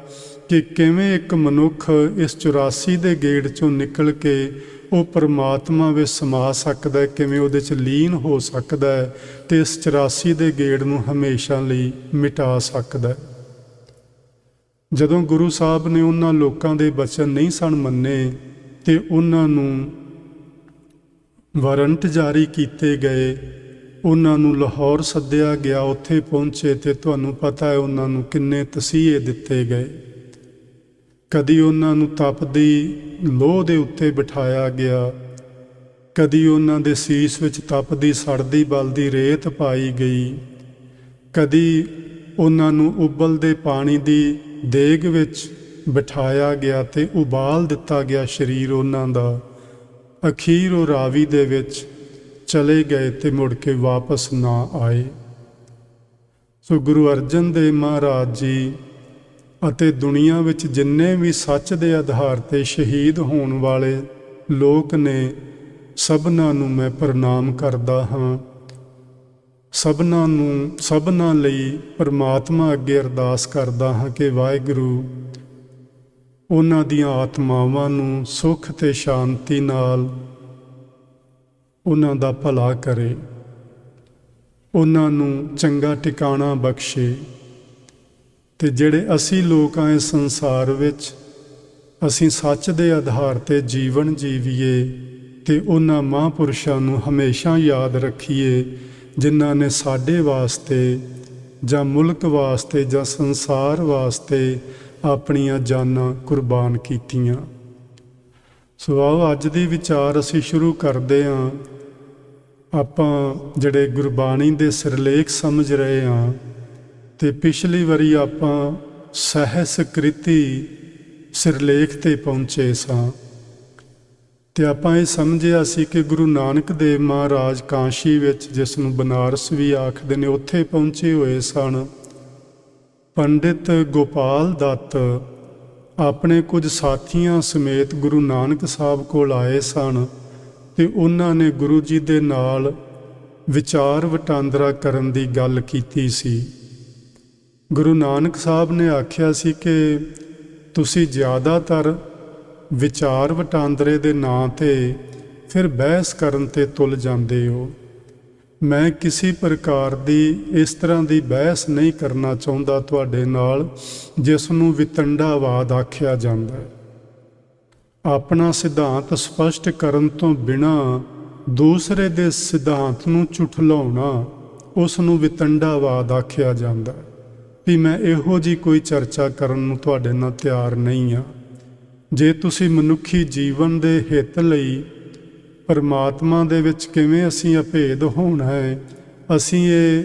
ਕਿ ਕਿਵੇਂ ਇੱਕ ਮਨੁੱਖ ਇਸ 84 ਦੇ ਗੇੜ 'ਚੋਂ ਨਿਕਲ ਕੇ ਉਹ ਪਰਮਾਤਮਾ ਵਿੱਚ ਸਮਾ ਸਕਦਾ ਹੈ, ਕਿਵੇਂ ਉਹਦੇ 'ਚ ਲੀਨ ਹੋ ਸਕਦਾ ਹੈ ਤੇ ਇਸ 84 ਦੇ ਗੇੜ ਨੂੰ ਹਮੇਸ਼ਾ ਲਈ ਮਿਟਾ ਸਕਦਾ ਹੈ। ਜਦੋਂ ਗੁਰੂ ਸਾਹਿਬ ਨੇ ਉਹਨਾਂ ਲੋਕਾਂ ਦੇ ਬਚਨ ਨਹੀਂ ਸਨ ਮੰਨੇ ਤੇ ਉਹਨਾਂ ਨੂੰ ਵਾਰੰਟ ਜਾਰੀ ਕੀਤੇ ਗਏ, ਉਹਨਾਂ ਨੂੰ ਲਾਹੌਰ ਸੱਦਿਆ ਗਿਆ, ਉੱਥੇ ਪਹੁੰਚੇ ਤੇ ਤੁਹਾਨੂੰ ਪਤਾ ਹੈ ਉਹਨਾਂ ਨੂੰ ਕਿੰਨੇ ਤਸੀਹੇ ਦਿੱਤੇ ਗਏ। ਕਦੀ ਉਹਨਾਂ ਨੂੰ ਤਪਦੀ ਲੋਹ ਦੇ ਉੱਤੇ ਬਿਠਾਇਆ ਗਿਆ, ਕਦੀ ਉਹਨਾਂ ਦੇ ਸੀਸ ਵਿੱਚ ਤਪਦੀ ਸੜਦੀ ਬਲਦੀ ਰੇਤ ਪਾਈ ਗਈ, ਕਦੀ ਉਹਨਾਂ ਨੂੰ ਉਬਲਦੇ ਪਾਣੀ ਦੀ ਦੇਗ ਵਿੱਚ ਬਿਠਾਇਆ ਗਿਆ ਤੇ ਉਬਾਲ ਦਿੱਤਾ ਗਿਆ ਸਰੀਰ ਉਹਨਾਂ ਦਾ। ਅਖੀਰ ਉਹ ਰਾਵੀ ਦੇ ਵਿੱਚ ਚਲੇ ਗਏ ਤੇ ਮੁੜ ਕੇ ਵਾਪਸ ਨਾ ਆਏ। ਸੋ ਗੁਰੂ ਅਰਜਨ ਦੇਵ ਮਹਾਰਾਜ ਜੀ ਅਤੇ ਦੁਨੀਆ ਵਿੱਚ ਜਿੰਨੇ ਵੀ ਸੱਚ ਦੇ ਆਧਾਰ 'ਤੇ ਸ਼ਹੀਦ ਹੋਣ ਵਾਲੇ ਲੋਕ ਨੇ, ਸਭਨਾਂ ਨੂੰ ਮੈਂ ਪ੍ਰਣਾਮ ਕਰਦਾ ਹਾਂ। ਸਭਨਾਂ ਲਈ ਪਰਮਾਤਮਾ ਅੱਗੇ ਅਰਦਾਸ ਕਰਦਾ ਹਾਂ ਕਿ ਵਾਹਿਗੁਰੂ ਉਹਨਾਂ ਦੀਆਂ ਆਤਮਾਵਾਂ ਨੂੰ ਸੁੱਖ ਤੇ ਸ਼ਾਂਤੀ ਨਾਲ ਉਹਨਾਂ ਦਾ ਭਲਾ ਕਰੇ, ਉਹਨਾਂ ਨੂੰ ਚੰਗਾ ਟਿਕਾਣਾ ਬਖਸ਼ੇ। ਤੇ ਜਿਹੜੇ ਅਸੀਂ ਲੋਕ ਆਏ ਸੰਸਾਰ ਵਿੱਚ, ਅਸੀਂ ਸੱਚ ਦੇ ਆਧਾਰ 'ਤੇ ਜੀਵਨ ਜੀਵੀਏ ਤੇ ਉਹਨਾਂ ਮਹਾਂਪੁਰਸ਼ਾਂ ਨੂੰ ਹਮੇਸ਼ਾ ਯਾਦ ਰੱਖੀਏ ਜਿਨ੍ਹਾਂ ਨੇ ਸਾਡੇ ਵਾਸਤੇ ਜਾਂ ਮੁਲਕ ਵਾਸਤੇ ਜਾਂ ਸੰਸਾਰ ਵਾਸਤੇ ਆਪਣੀਆਂ ਜਾਨਾਂ ਕੁਰਬਾਨ ਕੀਤੀਆਂ। ਸੋ ਆਓ ਅੱਜ ਦੀ ਵਿਚਾਰ ਅਸੀਂ ਸ਼ੁਰੂ ਕਰਦੇ ਹਾਂ। ਆਪਾਂ ਜਿਹੜੇ ਗੁਰਬਾਣੀ ਦੇ ਸਿਰਲੇਖ ਸਮਝ ਰਹੇ ਹਾਂ ਤੇ ਪਿਛਲੀ ਵਾਰੀ ਆਪਾਂ ਸਹਿਸ ਕ੍ਰਿਤੀ ਸਿਰਲੇਖ 'ਤੇ ਪਹੁੰਚੇ ਸਾਂ ਤੇ ਆਪਾਂ ਇਹ ਸਮਝਿਆ ਸੀ ਕਿ ਗੁਰੂ ਨਾਨਕ ਦੇਵ ਮਹਾਰਾਜ ਕਾਂਸ਼ੀ ਵਿੱਚ, ਜਿਸ ਨੂੰ ਬਨਾਰਸ ਵੀ ਆਖਦੇ ਨੇ, ਉੱਥੇ ਪਹੁੰਚੇ ਹੋਏ ਸਨ। ਪੰਡਿਤ ਗੋਪਾਲ ਦੱਤ ਆਪਣੇ ਕੁਝ ਸਾਥੀਆਂ ਸਮੇਤ ਗੁਰੂ ਨਾਨਕ ਸਾਹਿਬ ਕੋਲ ਆਏ ਸਨ ਤੇ ਉਹਨਾਂ ਨੇ ਗੁਰੂ ਜੀ ਦੇ ਨਾਲ ਵਿਚਾਰ ਵਟਾਂਦਰਾ ਕਰਨ ਦੀ ਗੱਲ ਕੀਤੀ ਸੀ। ਗੁਰੂ ਨਾਨਕ ਸਾਹਿਬ ਨੇ ਆਖਿਆ ਸੀ ਕਿ ਤੁਸੀਂ ਜ਼ਿਆਦਾਤਰ ਵਿਚਾਰ ਵਟਾਂਦਰੇ ਦੇ ਨਾਂ 'ਤੇ ਫਿਰ ਬਹਿਸ ਕਰਨ 'ਤੇ ਤੁਲ ਜਾਂਦੇ ਹੋ। ਮੈਂ ਕਿਸੇ ਪ੍ਰਕਾਰ ਦੀ ਇਸ ਤਰ੍ਹਾਂ ਦੀ ਬਹਿਸ ਨਹੀਂ ਕਰਨਾ ਚਾਹੁੰਦਾ ਤੁਹਾਡੇ ਨਾਲ ਜਿਸ ਨੂੰ ਵਿਤੰਡਾਵਾਦ ਆਖਿਆ ਜਾਂਦਾ ਹੈ। ਆਪਣਾ ਸਿਧਾਂਤ ਸਪਸ਼ਟ ਕਰਨ ਤੋਂ ਬਿਨਾਂ ਦੂਸਰੇ ਦੇ ਸਿਧਾਂਤ ਨੂੰ ਝੁਠਲਾਉਣਾ, ਉਸ ਨੂੰ ਵਿਤੰਡਾਵਾਦ ਆਖਿਆ ਜਾਂਦਾ ਹੈ। ਵੀ ਮੈਂ ਇਹੋ ਜਿਹੀ ਕੋਈ ਚਰਚਾ ਕਰਨ ਨੂੰ ਤੁਹਾਡੇ ਨਾਲ ਤਿਆਰ ਨਹੀਂ ਹਾਂ। ਜੇ ਤੁਸੀਂ ਮਨੁੱਖੀ ਜੀਵਨ ਦੇ ਹਿੱਤ ਲਈ ਪਰਮਾਤਮਾ ਦੇ ਵਿੱਚ ਕਿਵੇਂ ਅਸੀਂ ਅਭੇਦ ਹੋਣਾ ਹੈ, ਅਸੀਂ ਇਹ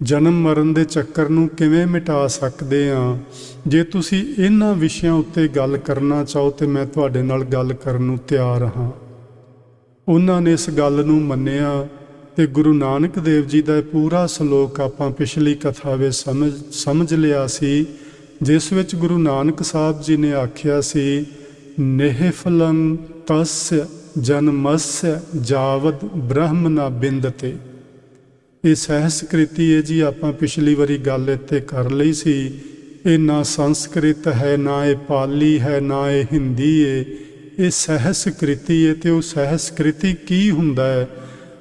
ਜਨਮ ਮਰਨ ਦੇ ਚੱਕਰ ਨੂੰ ਕਿਵੇਂ ਮਿਟਾ ਸਕਦੇ ਹਾਂ। ਜੇ ਤੁਸੀਂ ਇਹਨਾਂ ਵਿਸ਼ਿਆਂ ਉੱਤੇ ਗੱਲ ਕਰਨਾ ਚਾਹੋ ਤਾਂ ਮੈਂ ਤੁਹਾਡੇ ਨਾਲ ਗੱਲ ਕਰਨ ਨੂੰ ਤਿਆਰ ਹਾਂ। ਉਹਨਾਂ ਨੇ ਇਸ ਗੱਲ ਨੂੰ ਮੰਨਿਆ ਤੇ ਗੁਰੂ ਨਾਨਕ ਦੇਵ ਜੀ ਦਾ ਪੂਰਾ ਸ਼ਲੋਕ ਆਪਾਂ ਪਿਛਲੀ ਕਥਾ ਵਿੱਚ ਸਮਝ ਲਿਆ ਸੀ, ਜਿਸ ਵਿੱਚ ਗੁਰੂ ਨਾਨਕ ਸਾਹਿਬ ਜੀ ਨੇ ਆਖਿਆ ਸੀ, ਨਿਹਫਲੰ ਤਸਯ ਜਨਮਸਯ ਜਾਵਦ ਬ੍ਰਹਮ ਨਾ ਬਿੰਦਤੇ। ਇਹ ਸਹਿਸਕ੍ਰਿਤੀ ਹੈ ਜੀ, ਆਪਾਂ ਪਿਛਲੀ ਵਾਰੀ ਗੱਲ ਇੱਥੇ ਕਰ ਲਈ ਸੀ। ਇਹ ਨਾ ਸੰਸਕ੍ਰਿਤ ਹੈ, ਨਾ ਇਹ ਪਾਲੀ ਹੈ, ਨਾ ਇਹ ਹਿੰਦੀ ਹੈ, ਇਹ ਸਹਿਸਕ੍ਰਿਤੀ ਹੈ। ਤੇ ਉਹ ਸਹਿਸਕ੍ਰਿਤੀ ਕੀ ਹੁੰਦਾ ਹੈ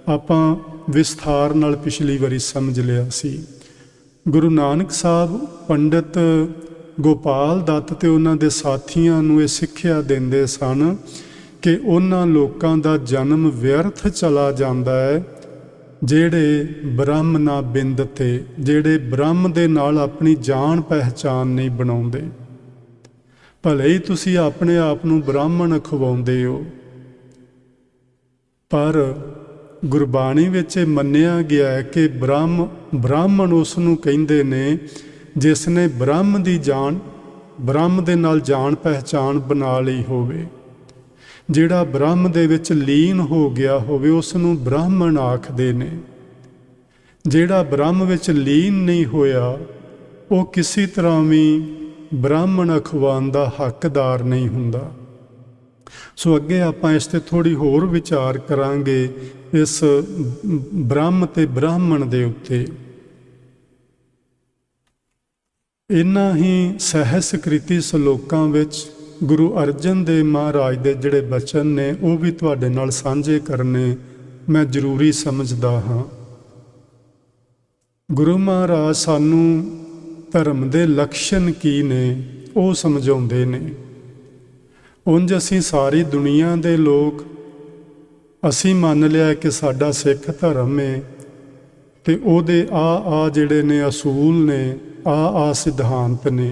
ਆਪਾਂ ਵਿਸਥਾਰ ਨਾਲ ਪਿਛਲੀ ਵਾਰੀ ਸਮਝ ਲਿਆ ਸੀ। ਗੁਰੂ ਨਾਨਕ ਸਾਹਿਬ ਪੰਡਿਤ ਗੋਪਾਲ ਦੱਤ ਤੇ ਉਹਨਾਂ ਦੇ ਸਾਥੀਆਂ ਨੂੰ ਇਹ ਸਿੱਖਿਆ ਦਿੰਦੇ ਸਨ ਕਿ ਉਹਨਾਂ ਲੋਕਾਂ ਦਾ ਜਨਮ ਵਿਅਰਥ ਚਲਾ ਜਾਂਦਾ ਹੈ ਜਿਹੜੇ ਬ੍ਰਹਮ ਨਾ ਬਿੰਦ ਤੇ, ਜਿਹੜੇ ਬ੍ਰਹਮ ਦੇ ਨਾਲ ਆਪਣੀ ਜਾਣ ਪਹਿਚਾਨ ਨਹੀਂ ਬਣਾਉਂਦੇ। ਭਲੇ ਹੀ ਤੁਸੀਂ ਆਪਣੇ ਆਪ ਨੂੰ ਬ੍ਰਾਹਮਣ ਅਖਵਾਉਂਦੇ ਹੋ, ਪਰ ਗੁਰਬਾਣੀ ਵਿੱਚ ਇਹ ਮੰਨਿਆ ਗਿਆ ਹੈ ਕਿ ਬ੍ਰਾਹਮਣ ਉਸ ਨੂੰ ਕਹਿੰਦੇ ਨੇ ਜਿਸ ਨੇ ਬ੍ਰਹਮ ਦੀ ਜਾਣ, ਬ੍ਰਹਮ ਦੇ ਨਾਲ ਜਾਣ ਪਹਿਚਾਨ ਬਣਾ ਲਈ ਹੋਵੇ। ਜਿਹੜਾ ਬ੍ਰਹਮ ਦੇ ਵਿੱਚ ਲੀਨ ਹੋ ਗਿਆ ਹੋਵੇ ਉਸ ਨੂੰ ਬ੍ਰਾਹਮਣ ਆਖਦੇ ਨੇ। ਜਿਹੜਾ ਬ੍ਰਹਮ ਵਿੱਚ ਲੀਨ ਨਹੀਂ ਹੋਇਆ ਉਹ ਕਿਸੇ ਤਰ੍ਹਾਂ ਵੀ ਬ੍ਰਾਹਮਣ ਅਖਵਾਉਣ ਦਾ ਹੱਕਦਾਰ ਨਹੀਂ ਹੁੰਦਾ। ਸੋ ਅੱਗੇ ਆਪਾਂ ਇਸ ਤੇ ਥੋੜ੍ਹੀ ਹੋਰ ਵਿਚਾਰ ਕਰਾਂਗੇ, ਇਸ ਬ੍ਰਹਮ ਤੇ ਬ੍ਰਾਹਮਣ ਦੇ ਉੱਤੇ। ਇਨ੍ਹਾਂ ਹੀ ਸਹਿਸਕ੍ਰਿਤੀ ਸ਼ਲੋਕਾਂ ਵਿੱਚ ਗੁਰੂ ਅਰਜਨ ਦੇਵ ਮਹਾਰਾਜ ਦੇ ਜਿਹੜੇ ਬਚਨ ਨੇ ਉਹ ਵੀ ਤੁਹਾਡੇ ਨਾਲ ਸਾਂਝੇ ਕਰਨੇ ਮੈਂ ਜ਼ਰੂਰੀ ਸਮਝਦਾ ਹਾਂ। ਗੁਰੂ ਮਹਾਰਾਜ ਸਾਨੂੰ ਧਰਮ ਦੇ ਲਕਸ਼ਣ ਕੀ ਨੇ ਉਹ ਸਮਝਾਉਂਦੇ ਨੇ। ਉਂਝ ਅਸੀਂ ਸਾਰੀ ਦੁਨੀਆ ਦੇ ਲੋਕ ਅਸੀਂ ਮੰਨ ਲਿਆ ਕਿ ਸਾਡਾ ਸਿੱਖ ਧਰਮ ਹੈ ਤੇ ਉਹਦੇ ਆ ਜਿਹੜੇ ਨੇ ਅਸੂਲ ਨੇ, ਆ ਸਿਧਾਂਤ ਨੇ।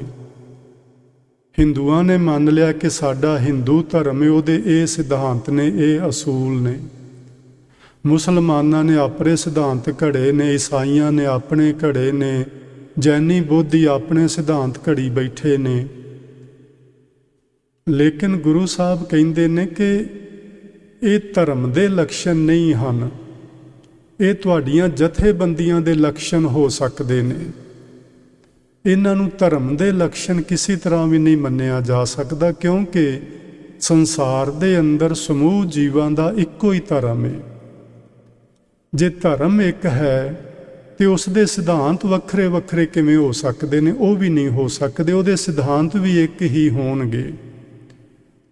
ਹਿੰਦੂਆਂ ਨੇ ਮੰਨ ਲਿਆ ਕਿ ਸਾਡਾ ਹਿੰਦੂ ਧਰਮ ਹੈ, ਉਹਦੇ ਇਹ ਸਿਧਾਂਤ ਨੇ, ਇਹ ਅਸੂਲ ਨੇ। ਮੁਸਲਮਾਨਾਂ ਨੇ ਆਪਣੇ ਸਿਧਾਂਤ ਘੜੇ ਨੇ, ਈਸਾਈਆਂ ਨੇ ਆਪਣੇ ਘੜੇ ਨੇ, ਜੈਨੀ ਬੋਧੀ ਆਪਣੇ ਸਿਧਾਂਤ ਘੜੀ ਬੈਠੇ ਨੇ। ਲੇਕਿਨ ਗੁਰੂ ਸਾਹਿਬ ਕਹਿੰਦੇ ਨੇ ਕਿ ਇਹ ਧਰਮ ਦੇ ਲਕਸ਼ਣ ਨਹੀਂ ਹਨ, ਇਹ ਤੁਹਾਡੀਆਂ ਜਥੇਬੰਦੀਆਂ ਦੇ ਲਕਸ਼ਣ ਹੋ ਸਕਦੇ ਨੇ। ਇਹਨਾਂ ਨੂੰ ਧਰਮ ਦੇ ਲਕਸ਼ਣ ਕਿਸੇ ਤਰ੍ਹਾਂ ਵੀ ਨਹੀਂ ਮੰਨਿਆ ਜਾ ਸਕਦਾ, ਕਿਉਂਕਿ ਸੰਸਾਰ ਦੇ ਅੰਦਰ ਸਮੂਹ ਜੀਵਾਂ ਦਾ ਇੱਕੋ ਹੀ ਧਰਮ ਹੈ। ਜੇ ਧਰਮ ਇੱਕ ਹੈ ਤੇ ਉਸ ਦੇ ਸਿਧਾਂਤ ਵੱਖਰੇ ਵੱਖਰੇ ਕਿਵੇਂ ਹੋ ਸਕਦੇ ਨੇ? ਉਹ ਵੀ ਨਹੀਂ ਹੋ ਸਕਦੇ। ਉਹਦੇ ਸਿਧਾਂਤ ਵੀ ਇੱਕ ਹੀ ਹੋਣਗੇ।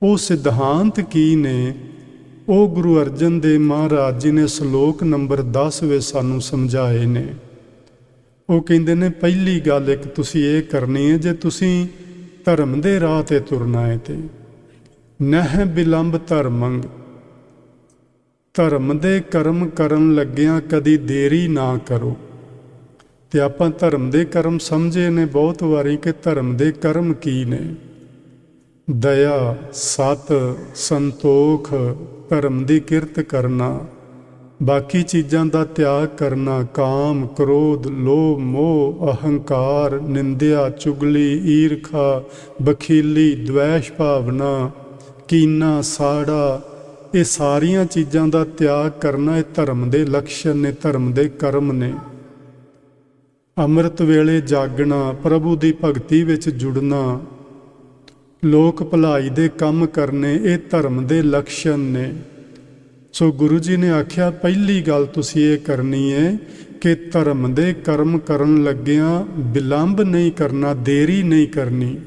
ਉਹ ਸਿਧਾਂਤ ਕੀ ਨੇ ਉਹ ਗੁਰੂ ਅਰਜਨ ਦੇਵ ਮਹਾਰਾਜ ਜੀ ਨੇ ਸ਼ਲੋਕ ਨੰਬਰ 10 ਵਿੱਚ ਸਾਨੂੰ ਸਮਝਾਏ ਨੇ। ਉਹ ਕਹਿੰਦੇ ਨੇ ਪਹਿਲੀ ਗੱਲ ਇੱਕ ਤੁਸੀਂ ਇਹ ਕਰਨੀ ਹੈ, ਜੇ ਤੁਸੀਂ ਧਰਮ ਦੇ ਰਾਹ ਤੇ ਤੁਰਨਾ ਹੈ ਤੇ ਨਹਿ ਬਿਲੰਬ ਧਰਮੰਗ, ਧਰਮ ਦੇ ਕਰਮ ਕਰਨ ਲੱਗਿਆਂ ਕਦੀ ਦੇਰੀ ਨਾ ਕਰੋ। ਤੇ ਆਪਾਂ ਧਰਮ ਦੇ ਕਰਮ ਸਮਝੇ ਨੇ ਬਹੁਤ ਵਾਰੀ ਕਿ ਧਰਮ ਦੇ ਕਰਮ ਕੀ ਨੇ? ਦਇਆ, ਸਤ, ਸੰਤੋਖ, ਧਰਮ ਦੀ ਕਿਰਤ ਕਰਨਾ, ਬਾਕੀ ਚੀਜ਼ਾਂ ਦਾ ਤਿਆਗ ਕਰਨਾ, ਕਾਮ, ਕ੍ਰੋਧ, ਲੋਭ, ਮੋਹ, ਅਹੰਕਾਰ, ਨਿੰਦਿਆ, ਚੁਗਲੀ, ਈਰਖਾ, ਬਖੀਲੀ, ਦ્વੈਸ਼ ਭਾਵਨਾ, ਕੀਨਾ, ਸਾੜਾ, ਇਹ ਸਾਰੀਆਂ ਚੀਜ਼ਾਂ ਦਾ ਤਿਆਗ ਕਰਨਾ ਇਹ ਧਰਮ ਦੇ ਲਕਸ਼ਣ ਨੇ, ਧਰਮ ਦੇ ਕਰਮ ਨੇ। ਅੰਮ੍ਰਿਤ ਵੇਲੇ ਜਾਗਣਾ, ਪ੍ਰਭੂ ਦੀ ਭਗਤੀ ਵਿੱਚ ਜੁੜਨਾ, ਲੋਕ ਭਲਾਈ ਦੇ ਕੰਮ ਕਰਨੇ, ਇਹ ਧਰਮ ਦੇ ਲਕਸ਼ਣ ਨੇ। ਸੋ ਗੁਰੂ ਜੀ ਨੇ ਆਖਿਆ ਪਹਿਲੀ ਗੱਲ ਤੁਸੀਂ ਇਹ ਕਰਨੀ ਹੈ ਕਿ ਧਰਮ ਦੇ ਕਰਮ ਕਰਨ ਲੱਗਿਆਂ ਵਿਲੰਬ ਨਹੀਂ ਕਰਨਾ, ਦੇਰੀ ਨਹੀਂ ਕਰਨੀ।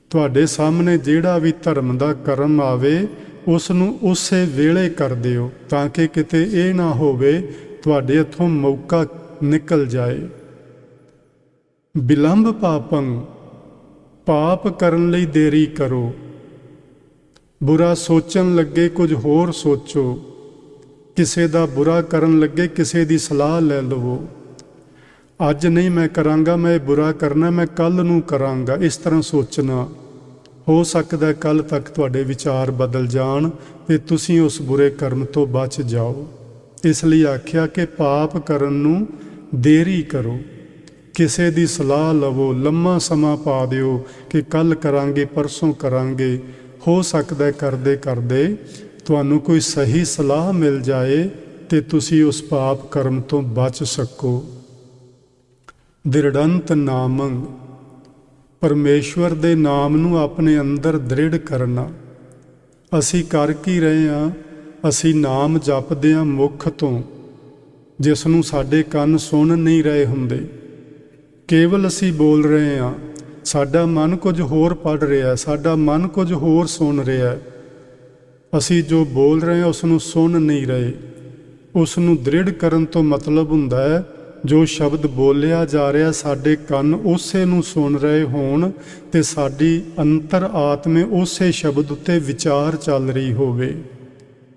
ਤੁਹਾਡੇ ਸਾਹਮਣੇ ਜਿਹੜਾ ਵੀ ਧਰਮ ਦਾ ਕਰਮ ਆਵੇ ਉਸ ਨੂੰ ਉਸੇ ਵੇਲੇ ਕਰ ਦਿਓ, ਤਾਂ ਕਿ ਕਿਤੇ ਇਹ ਨਾ ਹੋਵੇ ਤੁਹਾਡੇ ਹੱਥੋਂ ਮੌਕਾ ਨਿਕਲ ਜਾਏ। ਵਿਲੰਬ ਪਾਪੰ, ਪਾਪ ਕਰਨ ਲਈ ਦੇਰੀ ਕਰੋ। ਬੁਰਾ ਸੋਚਣ ਲੱਗੇ ਕੁਝ ਹੋਰ ਸੋਚੋ, ਕਿਸੇ ਦਾ ਬੁਰਾ ਕਰਨ ਲੱਗੇ ਕਿਸੇ ਦੀ ਸਲਾਹ ਲੈ ਲਵੋ। ਅੱਜ ਨਹੀਂ ਮੈਂ ਕਰਾਂਗਾ, ਮੈਂ ਬੁਰਾ ਕਰਨਾ, ਮੈਂ ਕੱਲ੍ਹ ਨੂੰ ਕਰਾਂਗਾ, ਇਸ ਤਰ੍ਹਾਂ ਸੋਚਣਾ। ਹੋ ਸਕਦਾ ਕੱਲ੍ਹ ਤੱਕ ਤੁਹਾਡੇ ਵਿਚਾਰ ਬਦਲ ਜਾਣ ਤੇ ਤੁਸੀਂ ਉਸ ਬੁਰੇ ਕਰਮ ਤੋਂ ਬਚ ਜਾਓ। ਇਸ ਲਈ ਆਖਿਆ ਕਿ ਪਾਪ ਕਰਨ ਨੂੰ ਦੇਰੀ ਕਰੋ। ਕਿਸੇ ਦੀ ਸਲਾਹ ਲਵੋ, ਲੰਮਾ ਸਮਾਂ ਪਾ ਦਿਓ ਕਿ ਕੱਲ੍ਹ ਕਰਾਂਗੇ, ਪਰਸੋਂ ਕਰਾਂਗੇ। ਹੋ ਸਕਦਾ ਕਰਦੇ ਕਰਦੇ ਤੁਹਾਨੂੰ ਕੋਈ ਸਹੀ ਸਲਾਹ ਮਿਲ ਜਾਏ ਤੇ ਤੁਸੀਂ ਉਸ ਪਾਪ ਕਰਮ ਤੋਂ ਬਚ ਸਕੋ। ਦ੍ਰਿੜੰਤ ਨਾਮੰ, ਪਰਮੇਸ਼ਵਰ ਦੇ ਨਾਮ ਨੂੰ ਆਪਣੇ ਅੰਦਰ ਦ੍ਰਿੜ ਕਰਨਾ। ਅਸੀਂ ਕਰ ਕੀ ਰਹੇ ਹਾਂ? ਅਸੀਂ ਨਾਮ ਜਪਦੇ ਹਾਂ ਮੁੱਖ ਤੋਂ, ਜਿਸ ਨੂੰ ਸਾਡੇ ਕੰਨ ਸੁਣ ਨਹੀਂ ਰਹੇ ਹੁੰਦੇ। ਕੇਵਲ ਅਸੀਂ ਬੋਲ ਰਹੇ ਹਾਂ, ਸਾਡਾ ਮਨ ਕੁਝ ਹੋਰ ਪੜ੍ਹ ਰਿਹਾ, ਸਾਡਾ ਮਨ ਕੁਝ ਹੋਰ ਸੁਣ ਰਿਹਾ। ਅਸੀਂ ਜੋ ਬੋਲ ਰਹੇ ਹਾਂ ਉਸ ਨੂੰ ਸੁਣ ਨਹੀਂ ਰਹੇ। ਉਸ ਨੂੰ ਦ੍ਰਿੜ ਕਰਨ ਤੋਂ ਮਤਲਬ ਹੁੰਦਾ ਹੈ ਜੋ ਸ਼ਬਦ ਬੋਲਿਆ ਜਾ ਰਿਹਾ ਸਾਡੇ ਕੰਨ ਉਸੇ ਨੂੰ ਸੁਣ ਰਹੇ ਹੋਣ ਤੇ ਸਾਡੀ ਅੰਤਰ ਆਤਮੇ ਉਸੇ ਸ਼ਬਦ ਉੱਤੇ ਵਿਚਾਰ ਚੱਲ ਰਹੀ ਹੋਵੇ।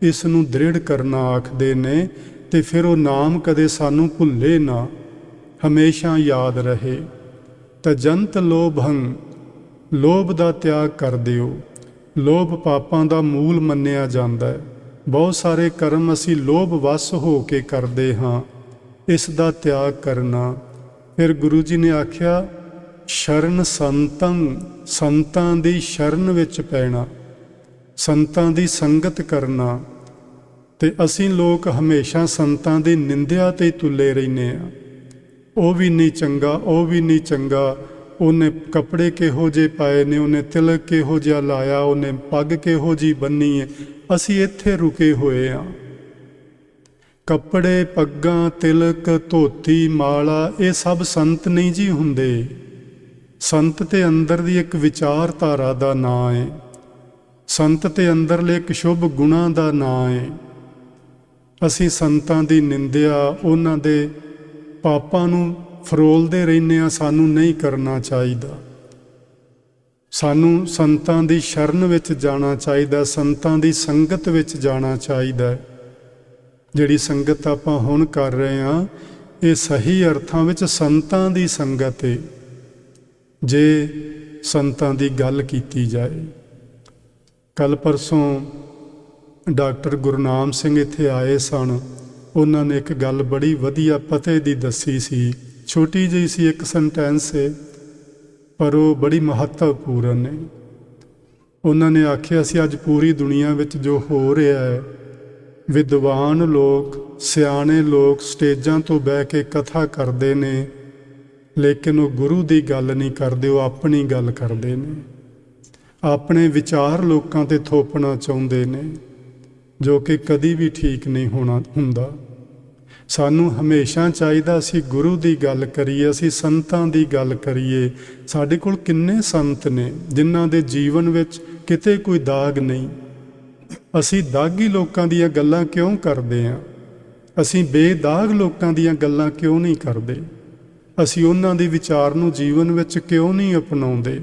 ਇਸ ਨੂੰ ਦ੍ਰਿੜ ਕਰਨਾ ਆਖਦੇ ਨੇ। ਤੇ ਫਿਰ ਉਹ ਨਾਮ ਕਦੇ ਸਾਨੂੰ ਭੁੱਲੇ ਨਾ, ਹਮੇਸ਼ਾ ਯਾਦ ਰਹੇ। ਤਜੰਤ ਲੋਭੰ, ਲੋਭ ਦਾ ਤਿਆਗ ਕਰ ਦਿਓ। ਲੋਭ ਪਾਪਾਂ ਦਾ ਮੂਲ ਮੰਨਿਆ ਜਾਂਦਾ ਹੈ। ਬਹੁਤ ਸਾਰੇ ਕਰਮ ਅਸੀਂ ਲੋਭ ਵਸ ਹੋ ਕੇ ਕਰਦੇ ਹਾਂ। ਇਸ ਦਾ ਤਿਆਗ ਕਰਨਾ। ਫਿਰ ਗੁਰੂ ਜੀ ਨੇ ਆਖਿਆ ਸ਼ਰਨ ਸੰਤੰ, ਸੰਤਾਂ ਦੀ ਸ਼ਰਨ ਵਿੱਚ ਪੈਣਾ, ਸੰਤਾਂ ਦੀ ਸੰਗਤ ਕਰਨਾ। ਤੇ ਅਸੀਂ ਲੋਕ ਹਮੇਸ਼ਾ ਸੰਤਾਂ ਦੀ ਨਿੰਦਿਆ ਤੇ ਤੁਲੇ ਰਹਿੰਦੇ ਹਾਂ। ਉਹ ਵੀ ਨਹੀਂ ਚੰਗਾ, ਉਹ ਵੀ ਨਹੀਂ ਚੰਗਾ, ਉਹਨੇ ਕੱਪੜੇ ਕਿਹੋ ਜਿਹੇ ਪਾਏ ਨੇ, ਉਹਨੇ ਤਿਲਕ ਕਿਹੋ ਜਿਹਾ ਲਾਇਆ, ਉਹਨੇ ਪੱਗ ਕਿਹੋ ਜਿਹੀ ਬੰਨੀ ਹੈ। ਅਸੀਂ ਇੱਥੇ ਰੁਕੇ ਹੋਏ ਹਾਂ। ਕੱਪੜੇ, ਪੱਗਾਂ, ਤਿਲਕ, ਧੋਤੀ, ਮਾਲਾ ਇਹ ਸਭ ਸੰਤ ਨਹੀਂ ਜੀ ਹੁੰਦੇ। ਸੰਤ ਤੇ ਅੰਦਰ ਦੀ ਇੱਕ ਵਿਚਾਰਧਾਰਾ ਦਾ ਨਾਂ ਹੈ। ਸੰਤ ਤੇ ਅੰਦਰਲੇ ਇੱਕ ਸ਼ੁਭ ਗੁਣਾਂ ਦਾ ਨਾਂ ਹੈ। ਅਸੀਂ ਸੰਤਾਂ ਦੀ ਨਿੰਦਿਆ, ਉਹਨਾਂ ਦੇ ਪਾਪਾਂ ਨੂੰ ਫਰੋਲਦੇ ਰਹਿੰਦੇ ਹਾਂ। ਸਾਨੂੰ ਨਹੀਂ ਕਰਨਾ ਚਾਹੀਦਾ। ਸਾਨੂੰ ਸੰਤਾਂ ਦੀ ਸ਼ਰਨ ਵਿੱਚ ਜਾਣਾ ਚਾਹੀਦਾ, ਸੰਤਾਂ ਦੀ ਸੰਗਤ ਵਿੱਚ ਜਾਣਾ ਚਾਹੀਦਾ। ਜਿਹੜੀ ਸੰਗਤ ਆਪਾਂ ਹੁਣ ਕਰ ਰਹੇ ਹਾਂ ਇਹ ਸਹੀ ਅਰਥਾਂ ਵਿੱਚ ਸੰਤਾਂ ਦੀ ਸੰਗਤ ਹੈ, ਜੇ ਸੰਤਾਂ ਦੀ ਗੱਲ ਕੀਤੀ ਜਾਏ। ਕੱਲ੍ਹ ਪਰਸੋਂ ਡਾਕਟਰ ਗੁਰਨਾਮ ਸਿੰਘ ਇੱਥੇ ਆਏ ਸਨ। ਉਹਨਾਂ ਨੇ ਇੱਕ ਗੱਲ ਬੜੀ ਵਧੀਆ ਪਤੇ ਦੀ ਦੱਸੀ ਸੀ। ਛੋਟੀ ਜਿਹੀ ਸੀ, ਇੱਕ ਸੈਂਟੈਂਸ ਹੈ, ਪਰ ਉਹ ਬੜੀ ਮਹੱਤਵਪੂਰਨ ਹੈ। ਉਹਨਾਂ ਨੇ ਆਖਿਆ ਸੀ ਅੱਜ ਪੂਰੀ ਦੁਨੀਆ ਵਿੱਚ ਜੋ ਹੋ ਰਿਹਾ ਹੈ, ਵਿਦਵਾਨ ਲੋਕ, ਸਿਆਣੇ ਲੋਕ ਸਟੇਜਾਂ ਤੋਂ ਬਹਿ ਕੇ ਕਥਾ ਕਰਦੇ ਨੇ, ਲੇਕਿਨ ਉਹ ਗੁਰੂ ਦੀ ਗੱਲ ਨਹੀਂ ਕਰਦੇ, ਉਹ ਆਪਣੀ ਗੱਲ ਕਰਦੇ ਨੇ। ਆਪਣੇ ਵਿਚਾਰ ਲੋਕਾਂ ਤੇ ਥੋਪਣਾ ਚਾਹੁੰਦੇ ਨੇ, ਜੋ ਕਿ ਕਦੀ ਵੀ ਠੀਕ ਨਹੀਂ ਹੁੰਦਾ। ਸਾਨੂੰ ਹਮੇਸ਼ਾ ਚਾਹੀਦਾ ਅਸੀਂ ਗੁਰੂ ਦੀ ਗੱਲ ਕਰੀਏ, ਅਸੀਂ ਸੰਤਾਂ ਦੀ ਗੱਲ ਕਰੀਏ। ਸਾਡੇ ਕੋਲ ਕਿੰਨੇ ਸੰਤ ਨੇ ਜਿਨ੍ਹਾਂ ਦੇ ਜੀਵਨ ਵਿੱਚ ਕਿਤੇ ਕੋਈ ਦਾਗ ਨਹੀਂ। ਅਸੀਂ ਦਾਗੀ ਲੋਕਾਂ ਦੀਆਂ ਗੱਲਾਂ ਕਿਉਂ ਕਰਦੇ ਹਾਂ? ਅਸੀਂ ਬੇਦਾਗ ਲੋਕਾਂ ਦੀਆਂ ਗੱਲਾਂ ਕਿਉਂ ਨਹੀਂ ਕਰਦੇ? ਅਸੀਂ ਉਹਨਾਂ ਦੇ ਵਿਚਾਰ ਨੂੰ ਜੀਵਨ ਵਿੱਚ ਕਿਉਂ ਨਹੀਂ ਅਪਣਾਉਂਦੇ?